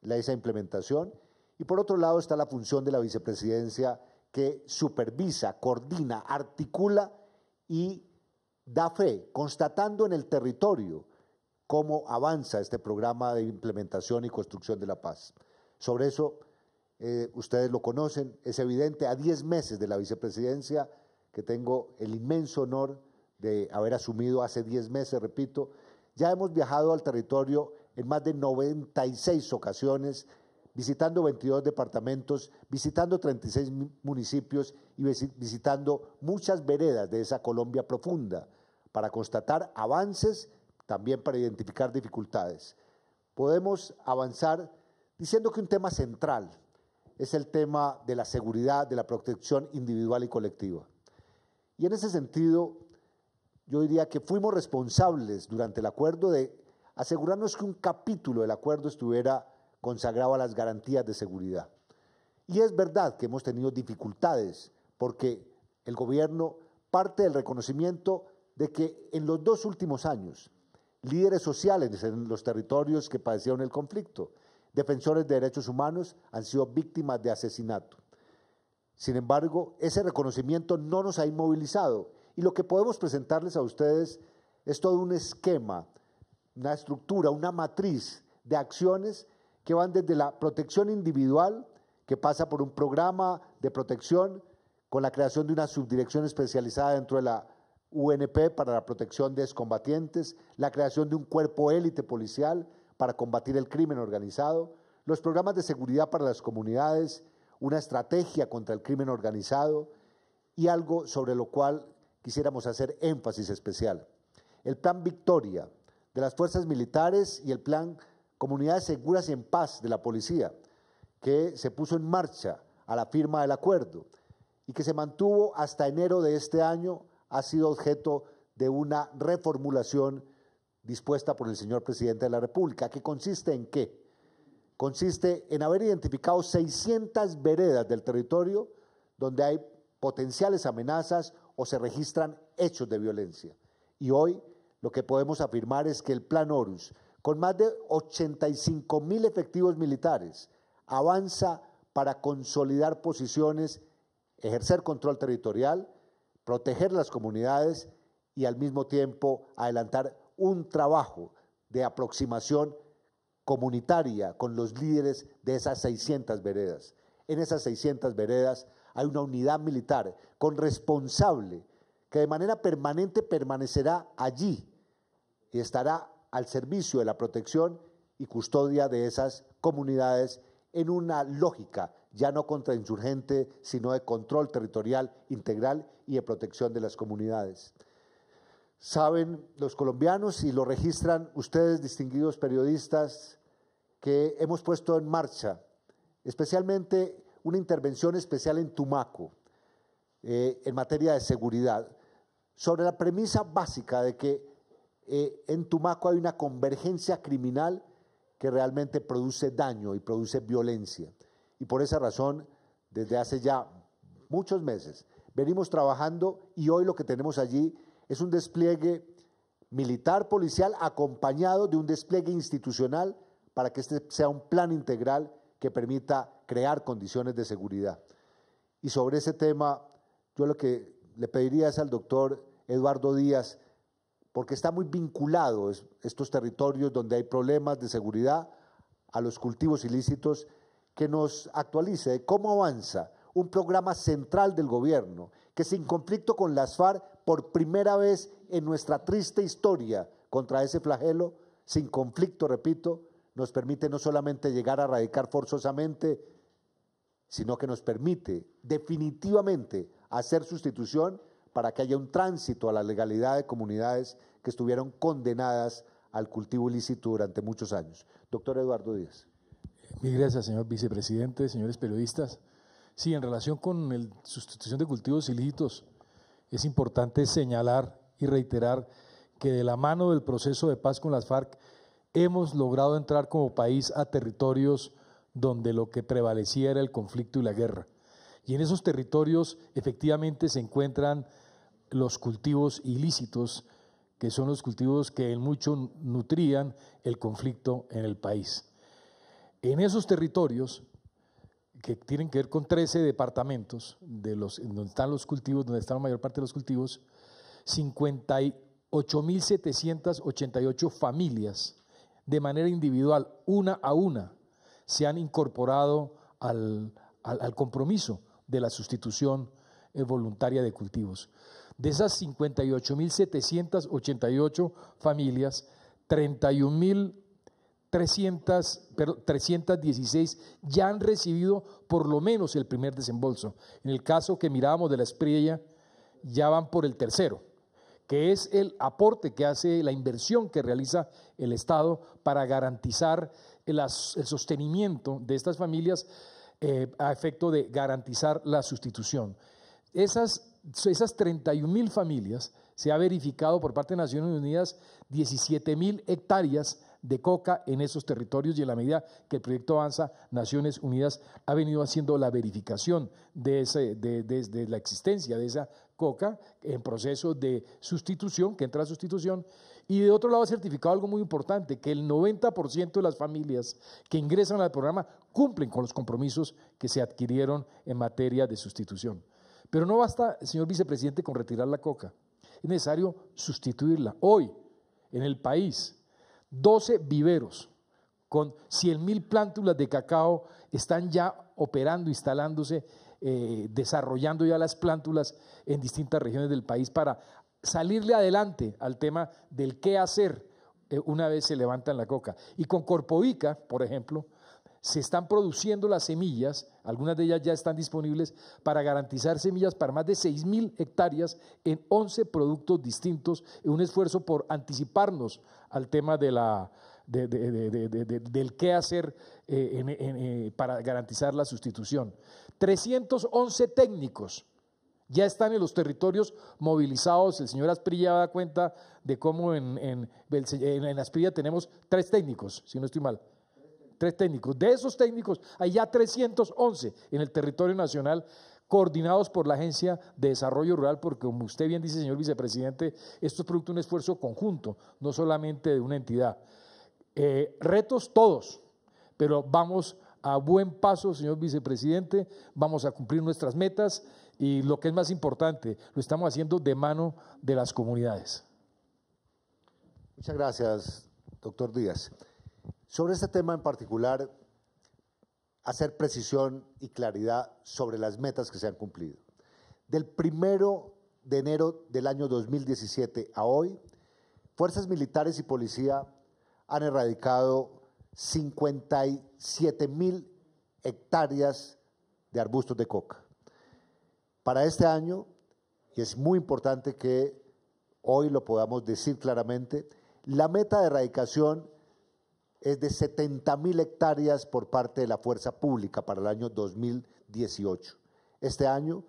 esa implementación, y por otro lado está la función de la vicepresidencia que supervisa, coordina, articula y da fe, constatando en el territorio cómo avanza este programa de implementación y construcción de la paz. Sobre eso, ustedes lo conocen, es evidente, a 10 meses de la vicepresidencia, que tengo el inmenso honor de haber asumido hace 10 meses, repito, ya hemos viajado al territorio en más de 96 ocasiones, visitando 22 departamentos, visitando 36 municipios y visitando muchas veredas de esa Colombia profunda para constatar avances también para identificar dificultades. Podemos avanzar diciendo que un tema central es el tema de la seguridad, de la protección individual y colectiva. Y en ese sentido, yo diría que fuimos responsables durante el acuerdo de asegurarnos que un capítulo del acuerdo estuviera consagrado a las garantías de seguridad. Y es verdad que hemos tenido dificultades porque el gobierno parte del reconocimiento de que en los 2 últimos años, líderes sociales en los territorios que padecieron el conflicto, defensores de derechos humanos han sido víctimas de asesinato. Sin embargo, ese reconocimiento no nos ha inmovilizado y lo que podemos presentarles a ustedes es todo un esquema, una estructura, una matriz de acciones que van desde la protección individual, que pasa por un programa de protección con la creación de una subdirección especializada dentro de la UNP para la protección de excombatientes, la creación de un cuerpo élite policial para combatir el crimen organizado, los programas de seguridad para las comunidades, una estrategia contra el crimen organizado y algo sobre lo cual quisiéramos hacer énfasis especial. El Plan Victoria de las Fuerzas Militares y el Plan Comunidades Seguras y en Paz de la Policía, que se puso en marcha a la firma del acuerdo y que se mantuvo hasta enero de este año, ha sido objeto de una reformulación dispuesta por el señor Presidente de la República, que consiste en ¿qué? Consiste en haber identificado 600 veredas del territorio donde hay potenciales amenazas o se registran hechos de violencia. Y hoy lo que podemos afirmar es que el Plan Horus, con más de 85.000 efectivos militares, avanza para consolidar posiciones, ejercer control territorial, proteger las comunidades y al mismo tiempo adelantar un trabajo de aproximación comunitaria con los líderes de esas 600 veredas. En esas 600 veredas hay una unidad militar con responsable que de manera permanente permanecerá allí y estará al servicio de la protección y custodia de esas comunidades en una lógica ya no contrainsurgente, sino de control territorial integral y de protección de las comunidades. Saben los colombianos y lo registran ustedes, distinguidos periodistas, que hemos puesto en marcha especialmente una intervención especial en Tumaco en materia de seguridad, sobre la premisa básica de que en Tumaco hay una convergencia criminal que realmente produce daño y produce violencia. Y por esa razón, desde hace ya muchos meses, venimos trabajando y hoy lo que tenemos allí es un despliegue militar, policial, acompañado de un despliegue institucional para que este sea un plan integral que permita crear condiciones de seguridad. Y sobre ese tema, yo lo que le pediría es al doctor Eduardo Díaz, porque está muy vinculado estos territorios donde hay problemas de seguridad a los cultivos ilícitos, que nos actualice de cómo avanza un programa central del gobierno, que sin conflicto con las FARC, por primera vez en nuestra triste historia contra ese flagelo, sin conflicto, repito, nos permite no solamente llegar a erradicar forzosamente, sino que nos permite definitivamente hacer sustitución para que haya un tránsito a la legalidad de comunidades que estuvieron condenadas al cultivo ilícito durante muchos años. Doctor Eduardo Díaz. Mil gracias, señor vicepresidente, señores periodistas. Sí, en relación con la sustitución de cultivos ilícitos, es importante señalar y reiterar que de la mano del proceso de paz con las FARC hemos logrado entrar como país a territorios donde lo que prevalecía era el conflicto y la guerra. Y en esos territorios efectivamente se encuentran los cultivos ilícitos, que son los cultivos que en mucho nutrían el conflicto en el país. En esos territorios, que tienen que ver con 13 departamentos, donde están los cultivos, donde está la mayor parte de los cultivos, 58.788 familias de manera individual, una a una, se han incorporado al compromiso de la sustitución voluntaria de cultivos. De esas 58.788 familias, 316 ya han recibido por lo menos el primer desembolso. En el caso que mirábamos de la Espriella, ya van por el tercero, que es el aporte que hace, la inversión que realiza el Estado para garantizar el sostenimiento de estas familias a efecto de garantizar la sustitución. Esas 31.000 familias, se ha verificado por parte de Naciones Unidas 17.000 hectáreas de coca en esos territorios, y en la medida que el proyecto avanza, Naciones Unidas ha venido haciendo la verificación de la existencia de esa coca en proceso de sustitución, que entra a sustitución, y de otro lado ha certificado algo muy importante, que el 90% de las familias que ingresan al programa cumplen con los compromisos que se adquirieron en materia de sustitución. Pero no basta, señor vicepresidente, con retirar la coca, es necesario sustituirla. Hoy, en el país, 12 viveros con 100.000 plántulas de cacao están ya operando, instalándose, desarrollando ya las plántulas en distintas regiones del país para salirle adelante al tema del qué hacer una vez se levantan la coca. Y con Corpovica, por ejemplo, se están produciendo las semillas, algunas de ellas ya están disponibles para garantizar semillas para más de 6.000 hectáreas en 11 productos distintos, en un esfuerzo por anticiparnos al tema de del qué hacer para garantizar la sustitución. 311 técnicos ya están en los territorios movilizados. El señor Asprilla da cuenta de cómo en Asprilla tenemos 3 técnicos, si no estoy mal. 3 técnicos. De esos técnicos hay ya 311 en el territorio nacional, coordinados por la Agencia de Desarrollo Rural, porque como usted bien dice, señor vicepresidente, esto es producto de un esfuerzo conjunto, no solamente de una entidad. Retos todos, pero vamos a buen paso, señor vicepresidente, vamos a cumplir nuestras metas y lo que es más importante, lo estamos haciendo de mano de las comunidades. Muchas gracias, doctor Díaz. Sobre este tema en particular, hacer precisión y claridad sobre las metas que se han cumplido. Del 1 de enero del año 2017 a hoy, fuerzas militares y policía han erradicado 57.000 hectáreas de arbustos de coca. Para este año, y es muy importante que hoy lo podamos decir claramente, la meta de erradicación es de 70.000 hectáreas por parte de la fuerza pública para el año 2018. Este año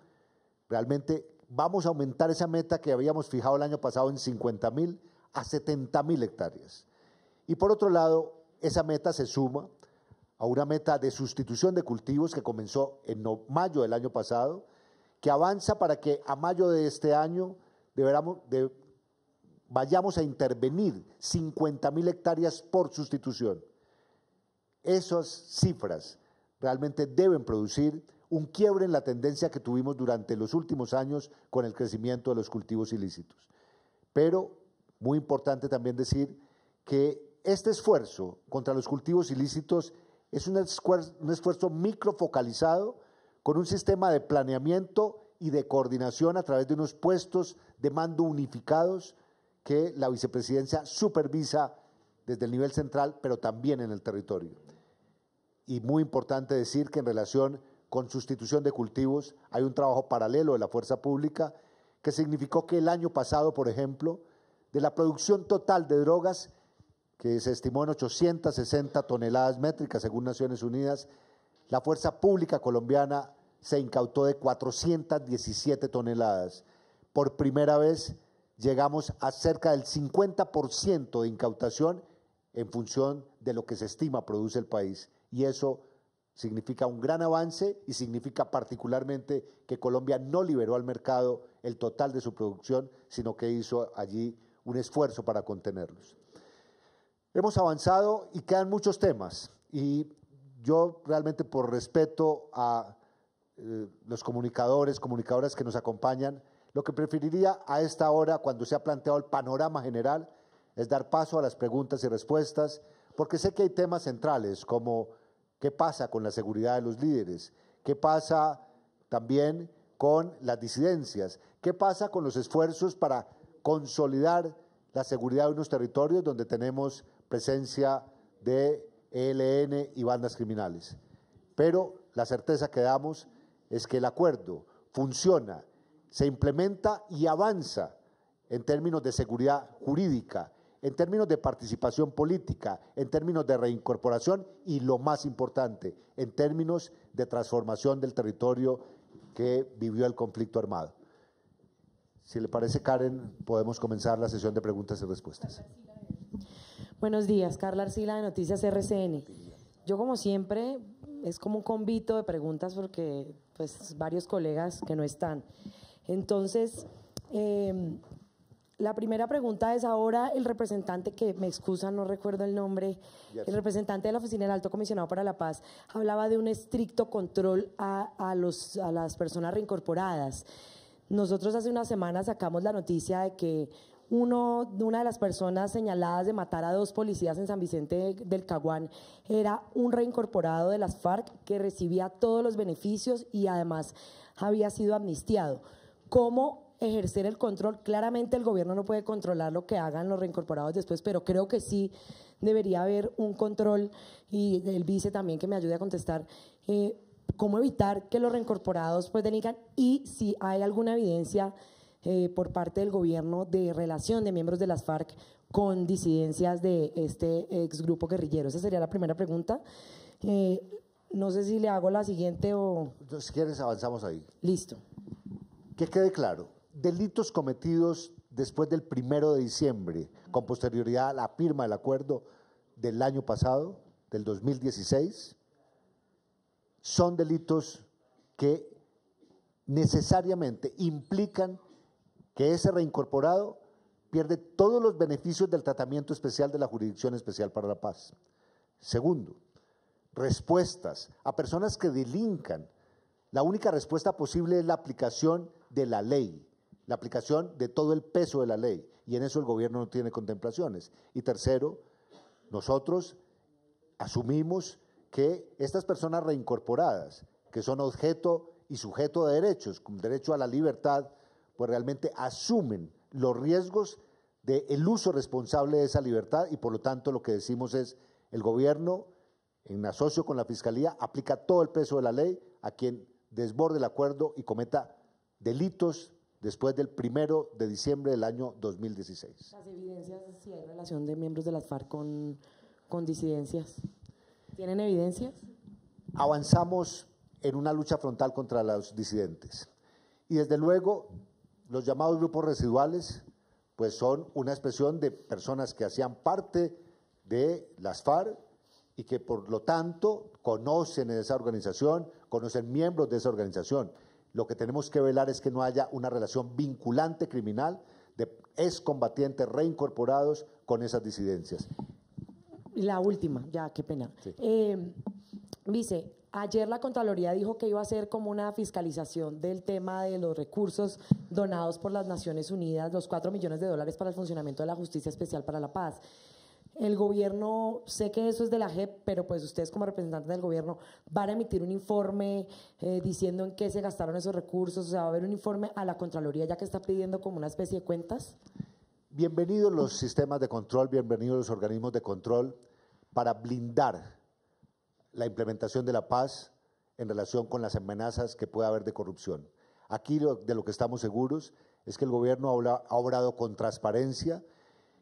realmente vamos a aumentar esa meta que habíamos fijado el año pasado en 50.000 a 70.000 hectáreas. Y por otro lado, esa meta se suma a una meta de sustitución de cultivos que comenzó en mayo del año pasado, que avanza para que a mayo de este año vayamos a intervenir 50.000 hectáreas por sustitución. Esas cifras realmente deben producir un quiebre en la tendencia que tuvimos durante los últimos años con el crecimiento de los cultivos ilícitos. Pero, muy importante también decir que este esfuerzo contra los cultivos ilícitos es un esfuerzo microfocalizado con un sistema de planeamiento y de coordinación a través de unos puestos de mando unificados que la vicepresidencia supervisa desde el nivel central, pero también en el territorio. Y muy importante decir que en relación con sustitución de cultivos hay un trabajo paralelo de la fuerza pública que significó que el año pasado, por ejemplo, de la producción total de drogas, que se estimó en 860 toneladas métricas según Naciones Unidas, la fuerza pública colombiana se incautó de 417 toneladas. Por primera vez llegamos a cerca del 50% de incautación en función de lo que se estima produce el país. Y eso significa un gran avance y significa particularmente que Colombia no liberó al mercado el total de su producción, sino que hizo allí un esfuerzo para contenerlos. Hemos avanzado y quedan muchos temas y yo realmente por respeto a los comunicadores, comunicadoras que nos acompañan, lo que preferiría a esta hora, cuando se ha planteado el panorama general, es dar paso a las preguntas y respuestas, porque sé que hay temas centrales como qué pasa con la seguridad de los líderes, qué pasa también con las disidencias, qué pasa con los esfuerzos para consolidar la seguridad de unos territorios donde tenemos presencia de ELN y bandas criminales. Pero la certeza que damos es que el acuerdo funciona, se implementa y avanza en términos de seguridad jurídica, en términos de participación política, en términos de reincorporación y, lo más importante, en términos de transformación del territorio que vivió el conflicto armado. Si le parece, Karen, podemos comenzar la sesión de preguntas y respuestas. Buenos días, Carla Arcila de Noticias RCN. Yo, como siempre, es como un convito de preguntas porque pues varios colegas que no están. Entonces, la primera pregunta es: ahora el representante, que me excusa, no recuerdo el nombre, el representante de la Oficina del Alto Comisionado para la Paz, hablaba de un estricto control a las personas reincorporadas. Nosotros hace unas semanas sacamos la noticia de que una de las personas señaladas de matar a 2 policías en San Vicente del Caguán era un reincorporado de las FARC que recibía todos los beneficios y además había sido amnistiado. ¿Cómo ejercer el control? Claramente el gobierno no puede controlar lo que hagan los reincorporados después, pero creo que sí debería haber un control, y el vice también que me ayude a contestar, cómo evitar que los reincorporados pues delincan, y si hay alguna evidencia por parte del gobierno de relación de miembros de las FARC con disidencias de este exgrupo guerrillero. Esa sería la primera pregunta. No sé si le hago la siguiente o… Si quieres, avanzamos ahí. Listo. Que quede claro, delitos cometidos después del 1 de diciembre, con posterioridad a la firma del acuerdo del año pasado, del 2016, son delitos que necesariamente implican que ese reincorporado pierde todos los beneficios del tratamiento especial de la Jurisdicción Especial para la Paz. Segundo, respuestas a personas que delincan. La única respuesta posible es la aplicación de la ley, la aplicación de todo el peso de la ley, y en eso el gobierno no tiene contemplaciones. Y tercero, nosotros asumimos que estas personas reincorporadas, que son objeto y sujeto de derechos, con derecho a la libertad, pues realmente asumen los riesgos del uso responsable de esa libertad, y por lo tanto lo que decimos es: el gobierno, en asocio con la Fiscalía, aplica todo el peso de la ley a quien desborde el acuerdo y cometa delitos después del 1 de diciembre del año 2016. Las evidencias, si hay relación de miembros de las FARC con disidencias, ¿tienen evidencias? Avanzamos en una lucha frontal contra los disidentes, y desde luego los llamados grupos residuales pues son una expresión de personas que hacían parte de las FARC y que por lo tanto conocen esa organización, conocen miembros de esa organización. Lo que tenemos que velar es que no haya una relación vinculante criminal de excombatientes reincorporados con esas disidencias. La última, ya, qué pena. Sí. Vice, ayer la Contraloría dijo que iba a hacer como una fiscalización del tema de los recursos donados por las Naciones Unidas, los $4 millones para el funcionamiento de la Justicia Especial para la Paz. El gobierno, sé que eso es de la JEP, pero pues ustedes como representantes del gobierno van a emitir un informe diciendo en qué se gastaron esos recursos. O sea, va a haber un informe a la Contraloría ya que está pidiendo como una especie de cuentas. Bienvenidos los sistemas de control, bienvenidos los organismos de control para blindar la implementación de la paz en relación con las amenazas que pueda haber de corrupción. Aquí de lo que estamos seguros es que el gobierno ha obrado con transparencia,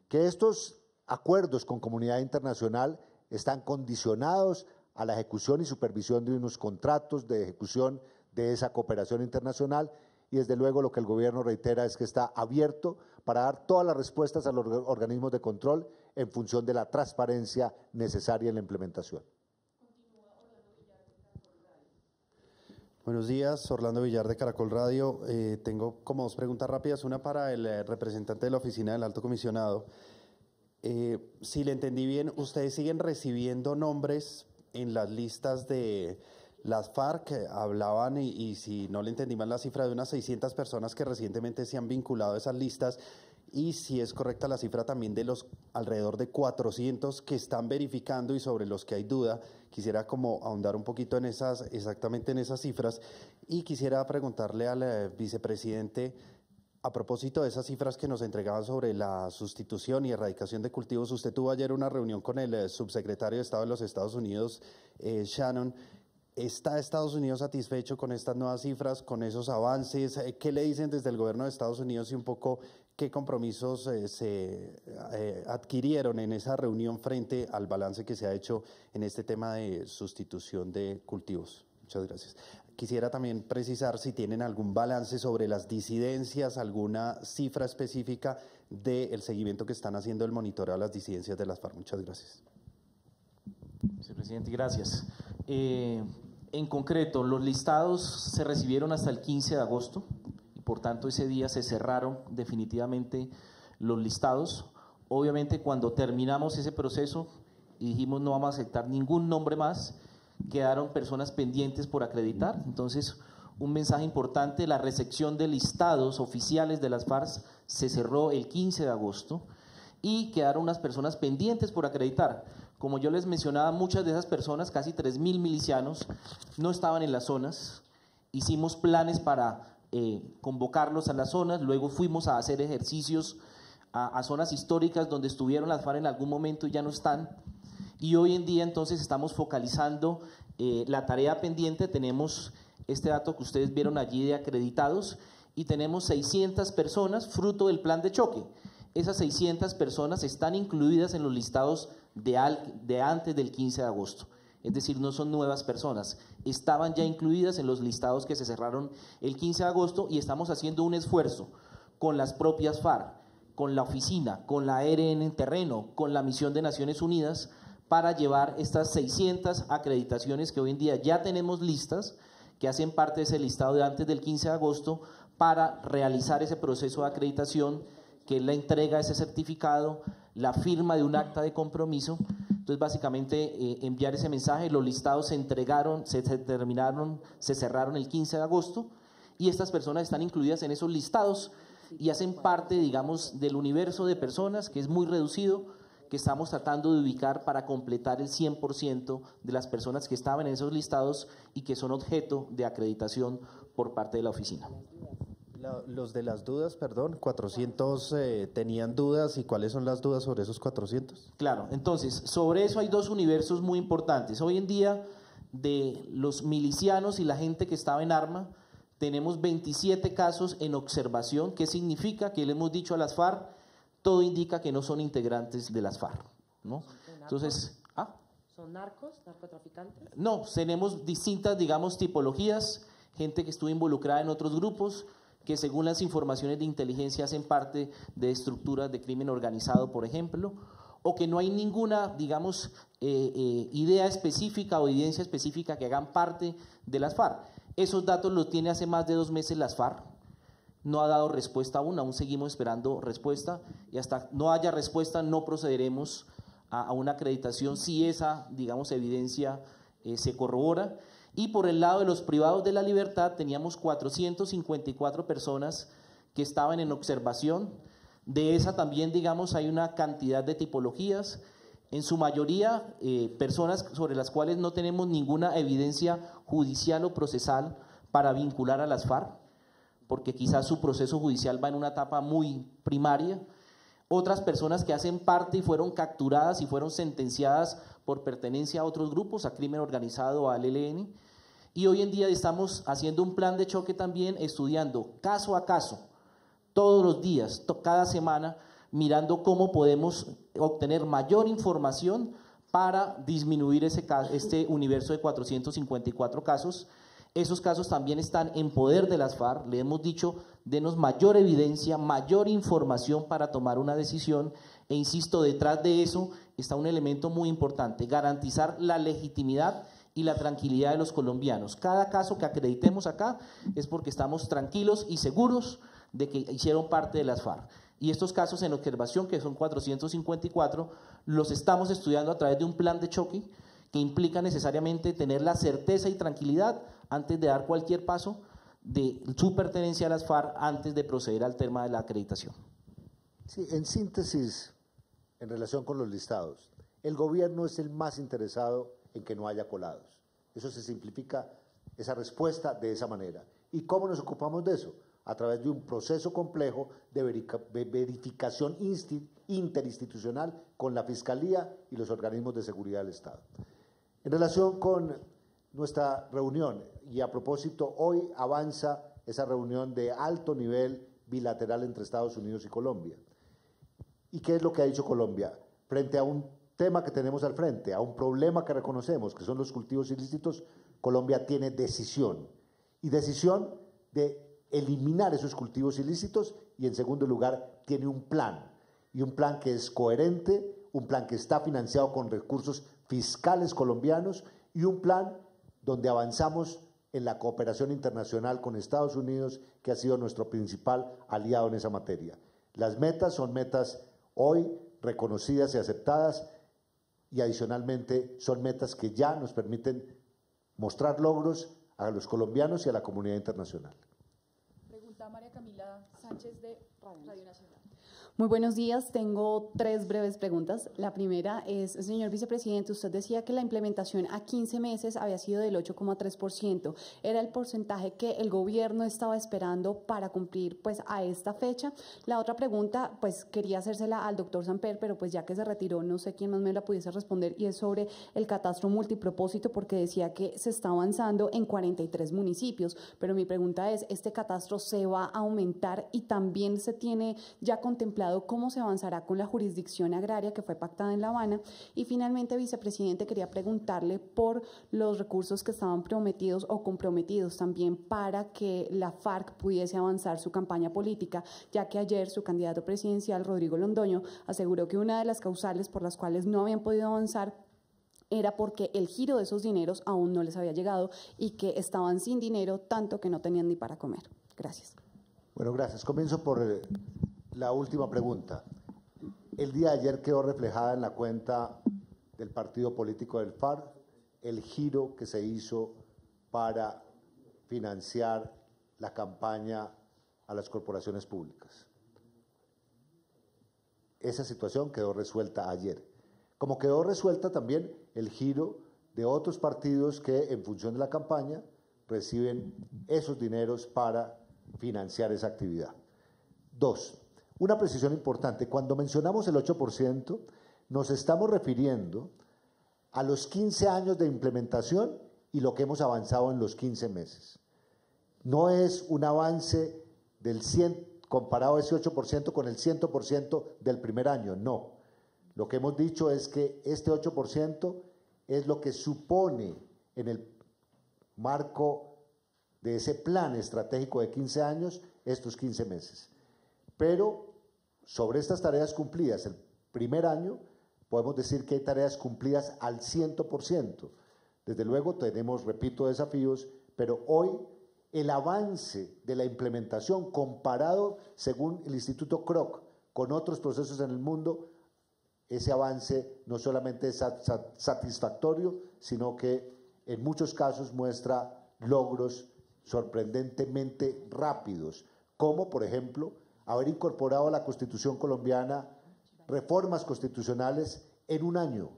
que estos acuerdos con comunidad internacional están condicionados a la ejecución y supervisión de unos contratos de ejecución de esa cooperación internacional, y desde luego lo que el gobierno reitera es que está abierto para dar todas las respuestas a los organismos de control en función de la transparencia necesaria en la implementación. Buenos días, Orlando Villar de Caracol Radio. Tengo como 2 preguntas rápidas, una para el representante de la Oficina del Alto Comisionado. Si le entendí bien, ustedes siguen recibiendo nombres en las listas de las FARC, hablaban, y si no le entendí mal, la cifra de unas 600 personas que recientemente se han vinculado a esas listas, y si es correcta la cifra también de los alrededor de 400 que están verificando y sobre los que hay duda. Quisiera como ahondar un poquito en exactamente en esas cifras, y quisiera preguntarle al vicepresidente a propósito de esas cifras que nos entregaban sobre la sustitución y erradicación de cultivos. Usted tuvo ayer una reunión con el subsecretario de Estado de los Estados Unidos, Shannon, ¿Está Estados Unidos satisfecho con estas nuevas cifras, con esos avances? ¿Qué le dicen desde el gobierno de Estados Unidos y un poco qué compromisos se adquirieron en esa reunión frente al balance que se ha hecho en este tema de sustitución de cultivos? Muchas gracias. Quisiera también precisar si tienen algún balance sobre las disidencias, alguna cifra específica del seguimiento que están haciendo el monitoreo a las disidencias de las FARC. Muchas gracias. Vicepresidente, gracias. En concreto, los listados se recibieron hasta el 15 de agosto y por tanto ese día se cerraron definitivamente los listados. Obviamente cuando terminamos ese proceso y dijimos no vamos a aceptar ningún nombre más, quedaron personas pendientes por acreditar. Entonces, un mensaje importante, la recepción de listados oficiales de las FARC se cerró el 15 de agosto y quedaron unas personas pendientes por acreditar. Como yo les mencionaba, muchas de esas personas, casi 3.000 milicianos, no estaban en las zonas. Hicimos planes para convocarlos a las zonas, luego fuimos a hacer ejercicios a zonas históricas donde estuvieron las FARC en algún momento y ya no están. Y hoy en día entonces estamos focalizando la tarea pendiente. Tenemos este dato que ustedes vieron allí de acreditados y tenemos 600 personas fruto del plan de choque. Esas 600 personas están incluidas en los listados de antes del 15 de agosto. Es decir, no son nuevas personas, estaban ya incluidas en los listados que se cerraron el 15 de agosto y estamos haciendo un esfuerzo con las propias FARC, con la oficina, con la ARN en terreno, con la misión de Naciones Unidas para llevar estas 600 acreditaciones que hoy en día ya tenemos listas, que hacen parte de ese listado de antes del 15 de agosto, para realizar ese proceso de acreditación, que es la entrega de ese certificado, la firma de un acta de compromiso. Entonces, básicamente, enviar ese mensaje. Los listados se entregaron, se cerraron el 15 de agosto y estas personas están incluidas en esos listados y hacen parte, digamos, del universo de personas que es muy reducido, que estamos tratando de ubicar para completar el 100% de las personas que estaban en esos listados y que son objeto de acreditación por parte de la oficina. Los de las dudas, perdón, 400 tenían dudas, ¿y cuáles son las dudas sobre esos 400? Claro, entonces, sobre eso hay dos universos muy importantes. Hoy en día, de los milicianos y la gente que estaba en arma, tenemos 27 casos en observación. ¿Qué significa? Que le hemos dicho a las FARC, todo indica que no son integrantes de las FARC, ¿no? Entonces, ¿son narcos, narcotraficantes? No, tenemos distintas, digamos, tipologías, gente que estuvo involucrada en otros grupos, que según las informaciones de inteligencia hacen parte de estructuras de crimen organizado, por ejemplo, o que no hay ninguna, digamos, idea específica o evidencia específica que hagan parte de las FARC. Esos datos los tiene hace más de 2 meses las FARC, no ha dado respuesta aún seguimos esperando respuesta y hasta no haya respuesta no procederemos a una acreditación si esa, digamos, evidencia se corrobora. Y por el lado de los privados de la libertad teníamos 454 personas que estaban en observación. De esa también, digamos, hay una cantidad de tipologías, en su mayoría personas sobre las cuales no tenemos ninguna evidencia judicial o procesal para vincular a las FARC, porque quizás su proceso judicial va en una etapa muy primaria. Otras personas que hacen parte y fueron capturadas y fueron sentenciadas por pertenencia a otros grupos, a crimen organizado, al ELN. Y hoy en día estamos haciendo un plan de choque también, estudiando caso a caso, todos los días, cada semana, mirando cómo podemos obtener mayor información para disminuir este universo de 454 casos. Esos casos también están en poder de las FARC. Le hemos dicho, denos mayor evidencia, mayor información para tomar una decisión. E insisto, detrás de eso está un elemento muy importante, garantizar la legitimidad y la tranquilidad de los colombianos. Cada caso que acreditemos acá es porque estamos tranquilos y seguros de que hicieron parte de las FARC. Y estos casos en observación, que son 454, los estamos estudiando a través de un plan de choque que implica necesariamente tener la certeza y tranquilidad antes de dar cualquier paso de su pertenencia a las FARC antes de proceder al tema de la acreditación. Sí, en síntesis, en relación con los listados, el gobierno es el más interesado en que no haya colados. Eso se simplifica esa respuesta de esa manera. ¿Y cómo nos ocupamos de eso? A través de un proceso complejo de verificación interinstitucional con la Fiscalía y los organismos de seguridad del Estado. En relación con nuestra reunión, y a propósito, hoy avanza esa reunión de alto nivel bilateral entre Estados Unidos y Colombia. ¿Y qué es lo que ha dicho Colombia? Frente a un tema que tenemos al frente, a un problema que reconocemos, que son los cultivos ilícitos, Colombia tiene decisión, y decisión de eliminar esos cultivos ilícitos, y en segundo lugar tiene un plan, y un plan que es coherente, un plan que está financiado con recursos fiscales colombianos, y un plan donde avanzamos en la cooperación internacional con Estados Unidos, que ha sido nuestro principal aliado en esa materia. Las metas son metas hoy reconocidas y aceptadas, y adicionalmente son metas que ya nos permiten mostrar logros a los colombianos y a la comunidad internacional. Pregunta María Camila Sánchez de Radio Nacional. Muy buenos días, tengo 3 breves preguntas. La primera es, señor vicepresidente, usted decía que la implementación a 15 meses había sido del 8,3%. ¿Era el porcentaje que el gobierno estaba esperando para cumplir pues a esta fecha? La otra pregunta, pues quería hacérsela al doctor Samper, pero pues ya que se retiró, no sé quién más me la pudiese responder, y es sobre el catastro multipropósito, porque decía que se está avanzando en 43 municipios, pero mi pregunta es, ¿este catastro se va a aumentar y también se tiene ya contemplado cómo se avanzará con la jurisdicción agraria que fue pactada en La Habana? Y finalmente, vicepresidente, quería preguntarle por los recursos que estaban prometidos o comprometidos también para que la FARC pudiese avanzar su campaña política, ya que ayer su candidato presidencial, Rodrigo Londoño, aseguró que una de las causales por las cuales no habían podido avanzar era porque el giro de esos dineros aún no les había llegado y que estaban sin dinero, tanto que no tenían ni para comer. Gracias. Bueno, gracias. Comienzo por la última pregunta. El día de ayer quedó reflejada en la cuenta del partido político del FARC el giro que se hizo para financiar la campaña a las corporaciones públicas. Esa situación quedó resuelta ayer. Como quedó resuelta también el giro de otros partidos que, en función de la campaña, reciben esos dineros para financiar esa actividad. 2. Una precisión importante, cuando mencionamos el 8%, nos estamos refiriendo a los 15 años de implementación y lo que hemos avanzado en los 15 meses. No es un avance del 100, comparado ese 8% con el 100% del primer año, no. Lo que hemos dicho es que este 8% es lo que supone en el marco de ese plan estratégico de 15 años, estos 15 meses. Pero sobre estas tareas cumplidas, el primer año, podemos decir que hay tareas cumplidas al 100%. Desde luego tenemos, repito, desafíos, pero hoy el avance de la implementación comparado, según el Instituto Kroc, con otros procesos en el mundo, ese avance no solamente es satisfactorio, sino que en muchos casos muestra logros sorprendentemente rápidos, como por ejemplo haber incorporado a la Constitución colombiana reformas constitucionales en un año.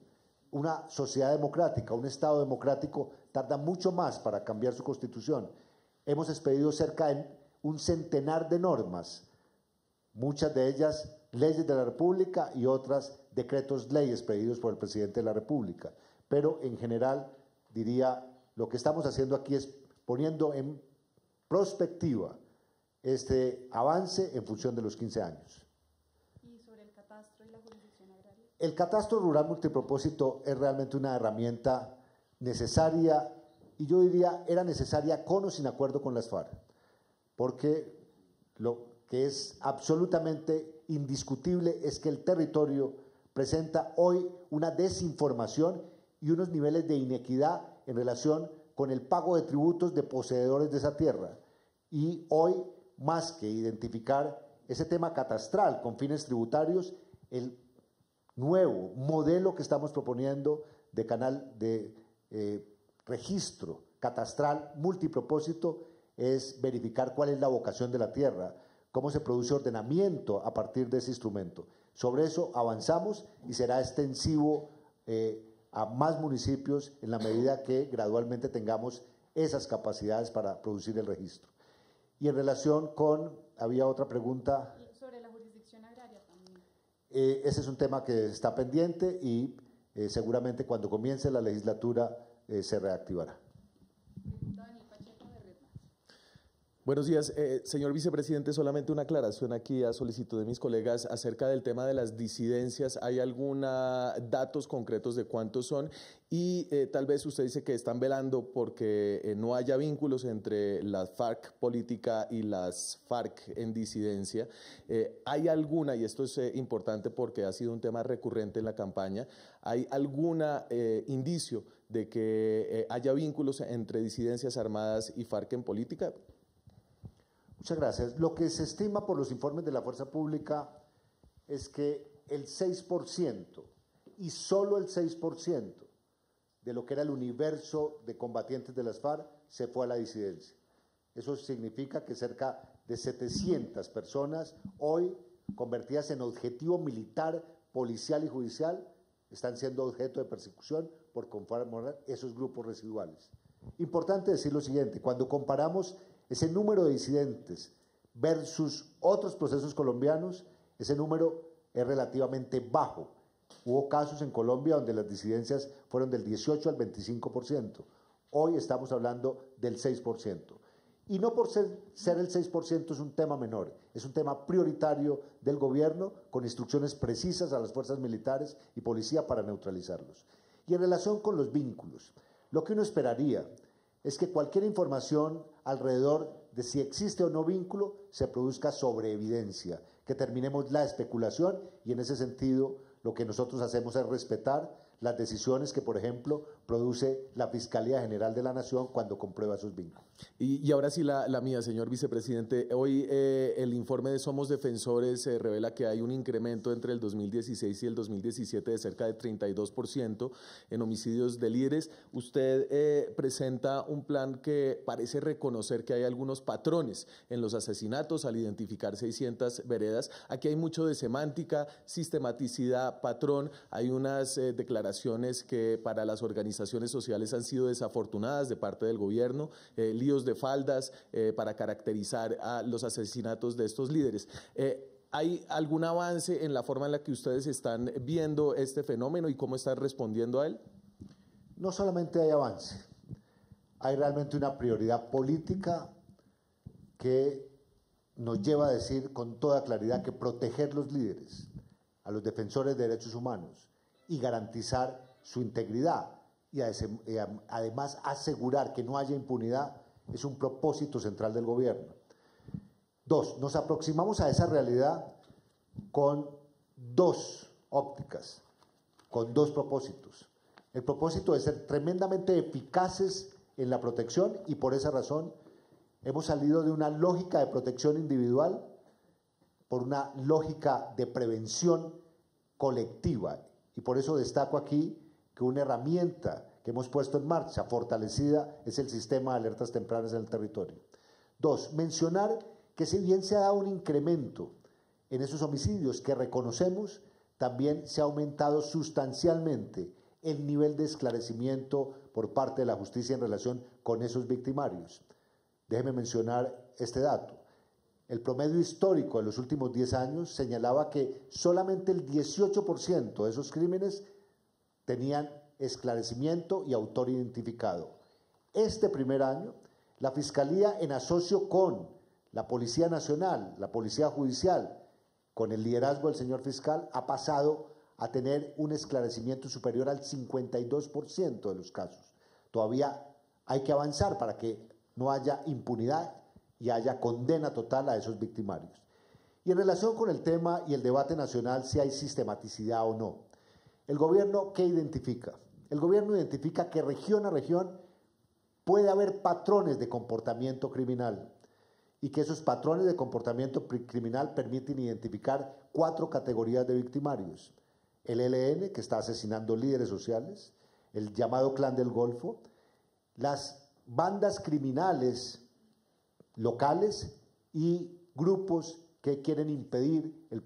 Una sociedad democrática, un Estado democrático tarda mucho más para cambiar su Constitución. Hemos expedido cerca de un centenar de normas, muchas de ellas leyes de la República y otras decretos leyes pedidos por el presidente de la República. Pero en general, diría, lo que estamos haciendo aquí es poniendo en perspectiva este avance en función de los 15 años. ¿Y sobre el catastro y la jurisdicción agraria? El catastro rural multipropósito es realmente una herramienta necesaria, y yo diría era necesaria con o sin acuerdo con las FARC, porque lo que es absolutamente indiscutible es que el territorio presenta hoy una desinformación y unos niveles de inequidad en relación con el pago de tributos de poseedores de esa tierra. Y hoy, más que identificar ese tema catastral con fines tributarios, el nuevo modelo que estamos proponiendo de canal de registro catastral multipropósito es verificar cuál es la vocación de la tierra, cómo se produce ordenamiento a partir de ese instrumento. Sobre eso avanzamos y será extensivo a más municipios en la medida que gradualmente tengamos esas capacidades para producir el registro. Y en relación con, había otra pregunta. Sobre la jurisdicción agraria también. Ese es un tema que está pendiente y seguramente cuando comience la legislatura se reactivará. Buenos días, señor vicepresidente, solamente una aclaración aquí a solicitud de mis colegas acerca del tema de las disidencias. ¿Hay alguna datos concretos de cuántos son? Y tal vez usted dice que están velando porque no haya vínculos entre la FARC política y las FARC en disidencia. ¿Hay alguna, y esto es importante porque ha sido un tema recurrente en la campaña, ¿hay algún indicio de que haya vínculos entre disidencias armadas y FARC en política? Muchas gracias. Lo que se estima por los informes de la Fuerza Pública es que el 6% y solo el 6% de lo que era el universo de combatientes de las FARC se fue a la disidencia. Eso significa que cerca de 700 personas hoy convertidas en objetivo militar, policial y judicial están siendo objeto de persecución por conformar esos grupos residuales. Importante decir lo siguiente, cuando comparamos ese número de disidentes versus otros procesos colombianos, ese número es relativamente bajo. Hubo casos en Colombia donde las disidencias fueron del 18 al 25%. Hoy estamos hablando del 6%. Y no por ser el 6% es un tema menor, es un tema prioritario del gobierno con instrucciones precisas a las fuerzas militares y policía para neutralizarlos. Y en relación con los vínculos, lo que uno esperaría es que cualquier información alrededor de si existe o no vínculo se produzca sobre evidencia, que terminemos la especulación y en ese sentido lo que nosotros hacemos es respetar las decisiones que, por ejemplo, produce la Fiscalía General de la Nación cuando comprueba sus vínculos. Y ahora sí la mía, señor vicepresidente. Hoy el informe de Somos Defensores revela que hay un incremento entre el 2016 y el 2017 de cerca de 32% en homicidios de líderes. Usted presenta un plan que parece reconocer que hay algunos patrones en los asesinatos al identificar 600 veredas. Aquí hay mucho de semántica, sistematicidad, patrón. Hay unas declaraciones que para las organizaciones sociales han sido desafortunadas de parte del gobierno, líos de faldas para caracterizar a los asesinatos de estos líderes. ¿Hay algún avance en la forma en la que ustedes están viendo este fenómeno y cómo están respondiendo a él? No solamente hay avance, hay realmente una prioridad política que nos lleva a decir con toda claridad que proteger los líderes, a los defensores de derechos humanos, y garantizar su integridad y además asegurar que no haya impunidad es un propósito central del gobierno. Dos, nos aproximamos a esa realidad con dos ópticas, con dos propósitos. El propósito de ser tremendamente eficaces en la protección y por esa razón hemos salido de una lógica de protección individual por una lógica de prevención colectiva. Y por eso destaco aquí que una herramienta que hemos puesto en marcha, fortalecida, es el sistema de alertas tempranas en el territorio. Dos, mencionar que si bien se ha dado un incremento en esos homicidios que reconocemos, también se ha aumentado sustancialmente el nivel de esclarecimiento por parte de la justicia en relación con esos victimarios. Déjeme mencionar este dato. El promedio histórico de los últimos 10 años señalaba que solamente el 18% de esos crímenes tenían esclarecimiento y autor identificado. Este primer año, la Fiscalía, en asocio con la Policía Nacional, la Policía Judicial, con el liderazgo del señor fiscal, ha pasado a tener un esclarecimiento superior al 52% de los casos. Todavía hay que avanzar para que no haya impunidad y haya condena total a esos victimarios. Y en relación con el tema y el debate nacional, si hay sistematicidad o no, el gobierno, ¿qué identifica? El gobierno identifica que región a región puede haber patrones de comportamiento criminal y que esos patrones de comportamiento criminal permiten identificar 4 categorías de victimarios. El ELN, que está asesinando líderes sociales, el llamado Clan del Golfo, las bandas criminales locales y grupos que quieren impedir el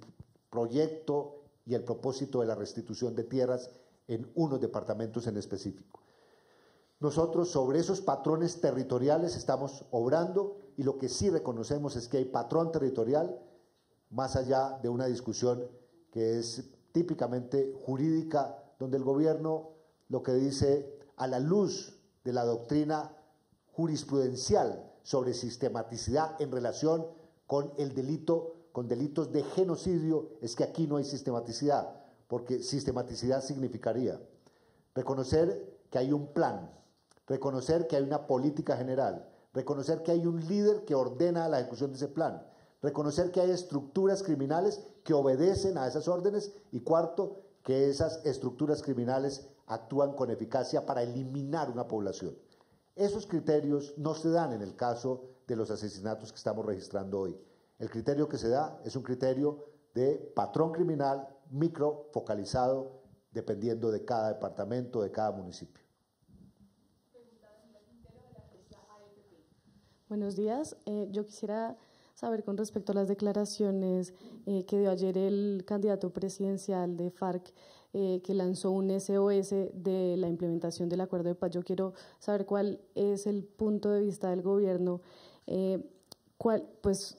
proyecto y el propósito de la restitución de tierras en unos departamentos en específico. Nosotros sobre esos patrones territoriales estamos obrando y lo que sí reconocemos es que hay patrón territorial más allá de una discusión que es típicamente jurídica, donde el gobierno lo que dice a la luz de la doctrina jurisprudencial sobre sistematicidad en relación con el delito, con delitos de genocidio, es que aquí no hay sistematicidad, porque sistematicidad significaría reconocer que hay un plan, reconocer que hay una política general, reconocer que hay un líder que ordena la ejecución de ese plan, reconocer que hay estructuras criminales que obedecen a esas órdenes y cuarto, que esas estructuras criminales actúan con eficacia para eliminar una población. Esos criterios no se dan en el caso de los asesinatos que estamos registrando hoy. El criterio que se da es un criterio de patrón criminal micro focalizado dependiendo de cada departamento, de cada municipio. Buenos días. Yo quisiera saber con respecto a las declaraciones que dio ayer el candidato presidencial de FARC, que lanzó un SOS de la implementación del acuerdo de paz. Yo quiero saber cuál es el punto de vista del gobierno. Pues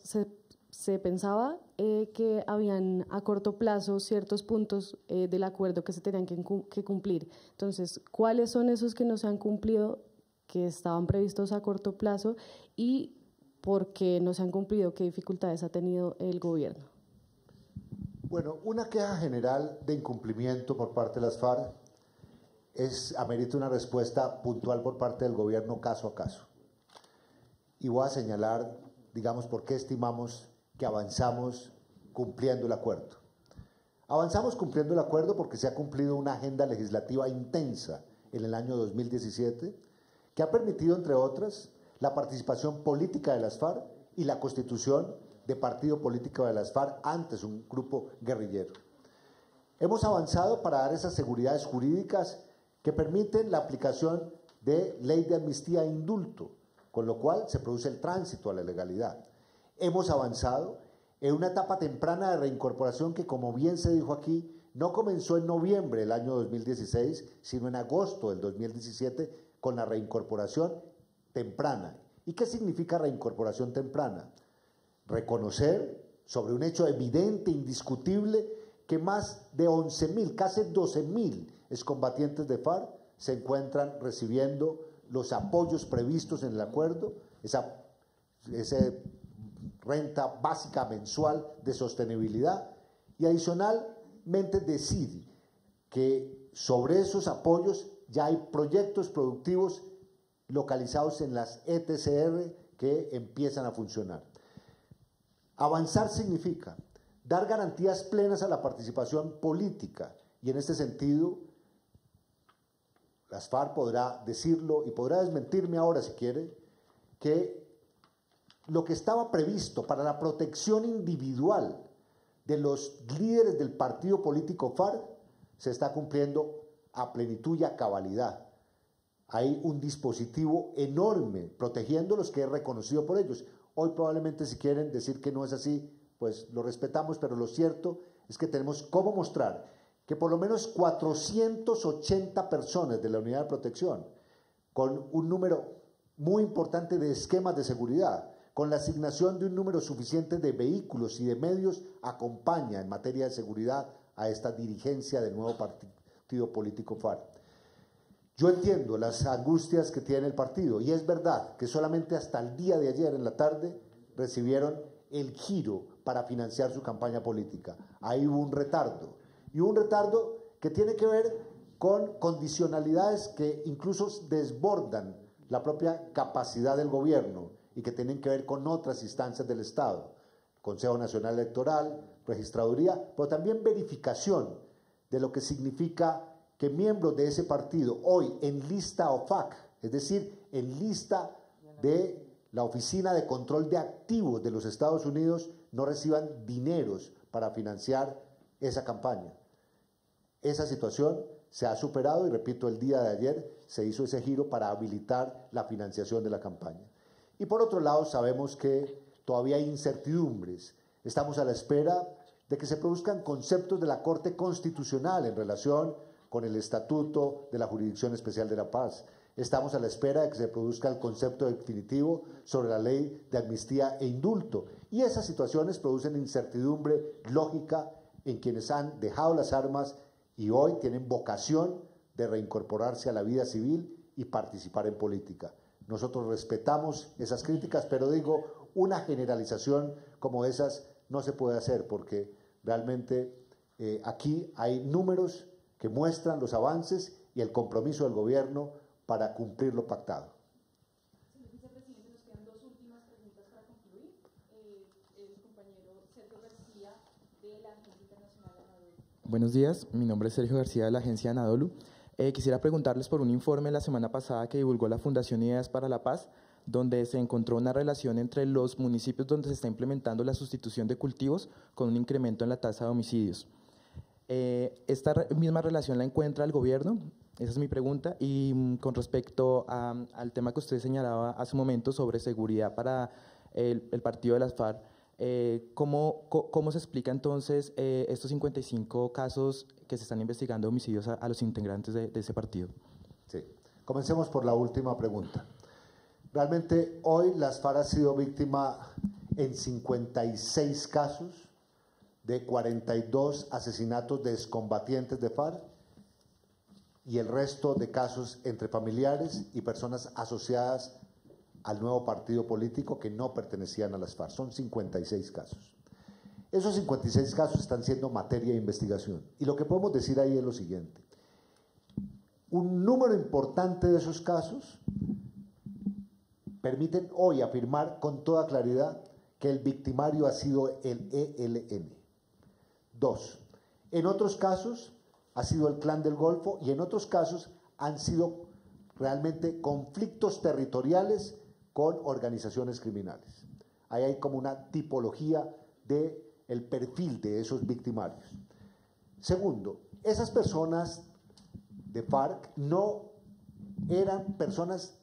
se pensaba que habían a corto plazo ciertos puntos del acuerdo que se tenían que cumplir. Entonces, ¿cuáles son esos que no se han cumplido, que estaban previstos a corto plazo, y por qué no se han cumplido? ¿Qué dificultades ha tenido el gobierno? Bueno, una queja general de incumplimiento por parte de las FARC amerita una respuesta puntual por parte del gobierno caso a caso. Y voy a señalar, digamos, por qué estimamos que avanzamos cumpliendo el acuerdo. Avanzamos cumpliendo el acuerdo porque se ha cumplido una agenda legislativa intensa en el año 2017 que ha permitido, entre otras, la participación política de las FARC y la constitución de partido político de las FARC, antes un grupo guerrillero. Hemos avanzado para dar esas seguridades jurídicas que permiten la aplicación de ley de amnistía e indulto, con lo cual se produce el tránsito a la legalidad. Hemos avanzado en una etapa temprana de reincorporación que, como bien se dijo aquí, no comenzó en noviembre del año 2016, sino en agosto del 2017, con la reincorporación temprana. ¿Y qué significa reincorporación temprana? Reconocer sobre un hecho evidente, indiscutible, que más de 11.000, casi 12.000 excombatientes de FARC se encuentran recibiendo los apoyos previstos en el acuerdo, esa renta básica mensual de sostenibilidad, y adicionalmente decir que sobre esos apoyos ya hay proyectos productivos localizados en las ETCR que empiezan a funcionar. Avanzar significa dar garantías plenas a la participación política, y en este sentido las FARC podrá decirlo y podrá desmentirme ahora si quiere, que lo que estaba previsto para la protección individual de los líderes del partido político FARC se está cumpliendo a plenitud y a cabalidad. Hay un dispositivo enorme protegiéndolos que es reconocido por ellos. Hoy probablemente, si quieren decir que no es así, pues lo respetamos, pero lo cierto es que tenemos cómo mostrar que por lo menos 480 personas de la unidad de protección, con un número muy importante de esquemas de seguridad, con la asignación de un número suficiente de vehículos y de medios, acompaña en materia de seguridad a esta dirigencia del nuevo partido político FARC. Yo entiendo las angustias que tiene el partido, y es verdad que solamente hasta el día de ayer en la tarde recibieron el giro para financiar su campaña política. Ahí hubo un retardo, y hubo un retardo que tiene que ver con condicionalidades que incluso desbordan la propia capacidad del gobierno y que tienen que ver con otras instancias del Estado, Consejo Nacional Electoral, Registraduría, pero también verificación de lo que significa que miembros de ese partido hoy en lista OFAC, es decir, en lista de la Oficina de Control de Activos de los Estados Unidos, no reciban dineros para financiar esa campaña. Esa situación se ha superado y, repito, el día de ayer se hizo ese giro para habilitar la financiación de la campaña. Y por otro lado, sabemos que todavía hay incertidumbres. Estamos a la espera de que se produzcan conceptos de la Corte Constitucional en relación con el Estatuto de la Jurisdicción Especial de la Paz. Estamos a la espera de que se produzca el concepto definitivo sobre la ley de amnistía e indulto. Y esas situaciones producen incertidumbre lógica en quienes han dejado las armas y hoy tienen vocación de reincorporarse a la vida civil y participar en política. Nosotros respetamos esas críticas, pero digo, una generalización como esas no se puede hacer porque realmente aquí hay números que muestran los avances y el compromiso del gobierno para cumplir lo pactado. Señor vicepresidente, nos quedan dos últimas preguntas para concluir. El compañero Sergio García de la Agencia Internacional Anadolu. Buenos días, mi nombre es Sergio García de la Agencia Anadolu. Quisiera preguntarles por un informe la semana pasada que divulgó la Fundación Ideas para la Paz, donde se encontró una relación entre los municipios donde se está implementando la sustitución de cultivos con un incremento en la tasa de homicidios. ¿Esta misma relación la encuentra el gobierno? Esa es mi pregunta. Y con respecto al tema que usted señalaba hace un momento sobre seguridad para el partido de las FARC, ¿cómo se explica entonces estos 55 casos que se están investigando de homicidios a los integrantes de ese partido? Sí. Comencemos por la última pregunta. Realmente hoy las FARC ha sido víctima en 56 casos de 42 asesinatos de excombatientes de FARC y el resto de casos entre familiares y personas asociadas al nuevo partido político que no pertenecían a las FARC. Son 56 casos. Esos 56 casos están siendo materia de investigación. Y lo que podemos decir ahí es lo siguiente. Un número importante de esos casos permiten hoy afirmar con toda claridad que el victimario ha sido el ELN. 2. En otros casos ha sido el Clan del Golfo y en otros casos han sido realmente conflictos territoriales con organizaciones criminales. Ahí hay como una tipología del perfil de esos victimarios. Segundo, esas personas de FARC no eran personas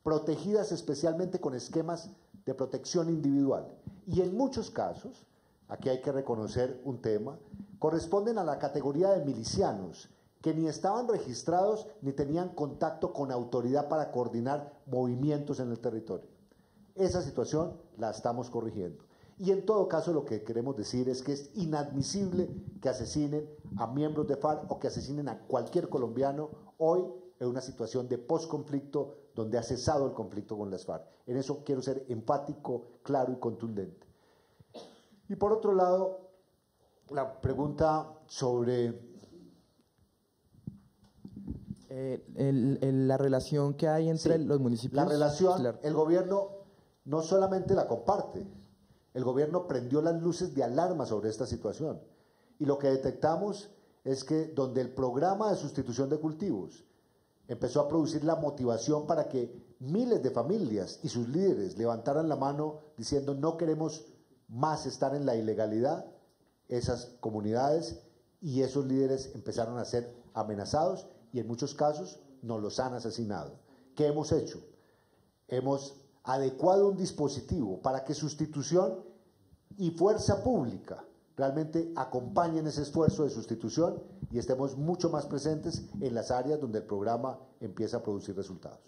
protegidas especialmente con esquemas de protección individual. Y en muchos casos, aquí hay que reconocer un tema, corresponden a la categoría de milicianos, que ni estaban registrados ni tenían contacto con autoridad para coordinar movimientos en el territorio. Esa situación la estamos corrigiendo. Y en todo caso lo que queremos decir es que es inadmisible que asesinen a miembros de FARC o que asesinen a cualquier colombiano hoy en una situación de posconflicto donde ha cesado el conflicto con las FARC. En eso quiero ser enfático, claro y contundente. Y por otro lado, la pregunta sobre la relación que hay entre los municipios. La relación, el gobierno no solamente la comparte, el gobierno prendió las luces de alarma sobre esta situación. Y lo que detectamos es que donde el programa de sustitución de cultivos empezó a producir la motivación para que miles de familias y sus líderes levantaran la mano diciendo no queremos más estar en la ilegalidad, esas comunidades y esos líderes empezaron a ser amenazados y en muchos casos nos los han asesinado. ¿Qué hemos hecho? Hemos adecuado un dispositivo para que sustitución y fuerza pública realmente acompañen ese esfuerzo de sustitución y estemos mucho más presentes en las áreas donde el programa empieza a producir resultados.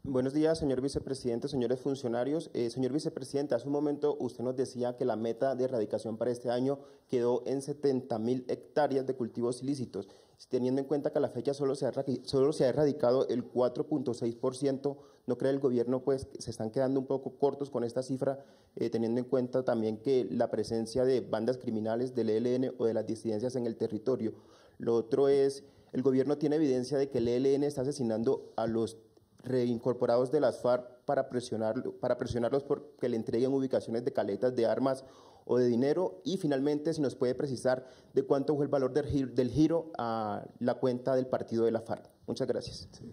Buenos días, señor vicepresidente, señores funcionarios. Señor vicepresidente, hace un momento usted nos decía que la meta de erradicación para este año quedó en 70.000 hectáreas de cultivos ilícitos. Teniendo en cuenta que a la fecha solo se ha erradicado el 4.6%, ¿no cree el gobierno pues se están quedando un poco cortos con esta cifra, teniendo en cuenta también que la presencia de bandas criminales del ELN o de las disidencias en el territorio? Lo otro es, el gobierno tiene evidencia de que el ELN está asesinando a los reincorporados de las FARC para presionarlos porque le entreguen ubicaciones de caletas de armas o de dinero. Y finalmente, si nos puede precisar de cuánto fue el valor del giro a la cuenta del partido de la FARC. Muchas gracias. Sí.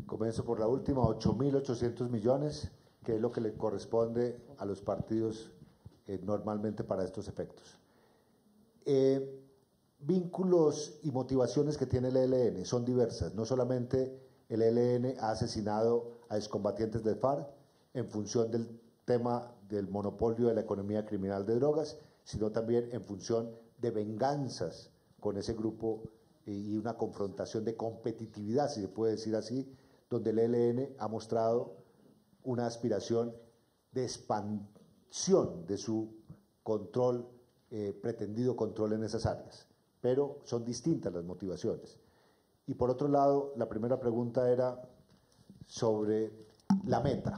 Comienzo por la última, 8.800 millones, que es lo que le corresponde a los partidos normalmente para estos efectos. Vínculos y motivaciones que tiene el ELN son diversas, no solamente el ELN ha asesinado a excombatientes del FARC en función del tema del monopolio de la economía criminal de drogas, sino también en función de venganzas con ese grupo y una confrontación de competitividad, si se puede decir así, donde el ELN ha mostrado una aspiración de expansión de su control, pretendido control en esas áreas. Pero son distintas las motivaciones. Y por otro lado, la primera pregunta era sobre la meta.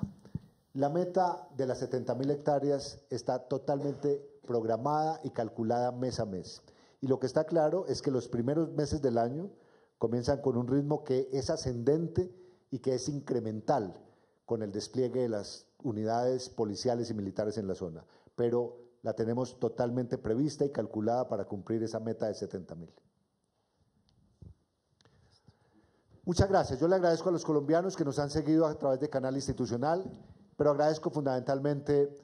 La meta de las 70.000 hectáreas está totalmente programada y calculada mes a mes. Y lo que está claro es que los primeros meses del año comienzan con un ritmo que es ascendente y que es incremental con el despliegue de las unidades policiales y militares en la zona. Pero la tenemos totalmente prevista y calculada para cumplir esa meta de 70.000. Muchas gracias. Yo le agradezco a los colombianos que nos han seguido a través de Canal Institucional, pero agradezco fundamentalmente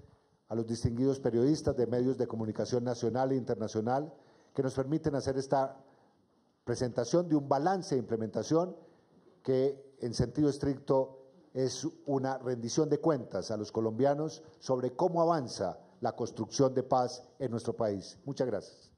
a los distinguidos periodistas de medios de comunicación nacional e internacional que nos permiten hacer esta presentación de un balance de implementación que en sentido estricto es una rendición de cuentas a los colombianos sobre cómo avanza la construcción de paz en nuestro país. Muchas gracias.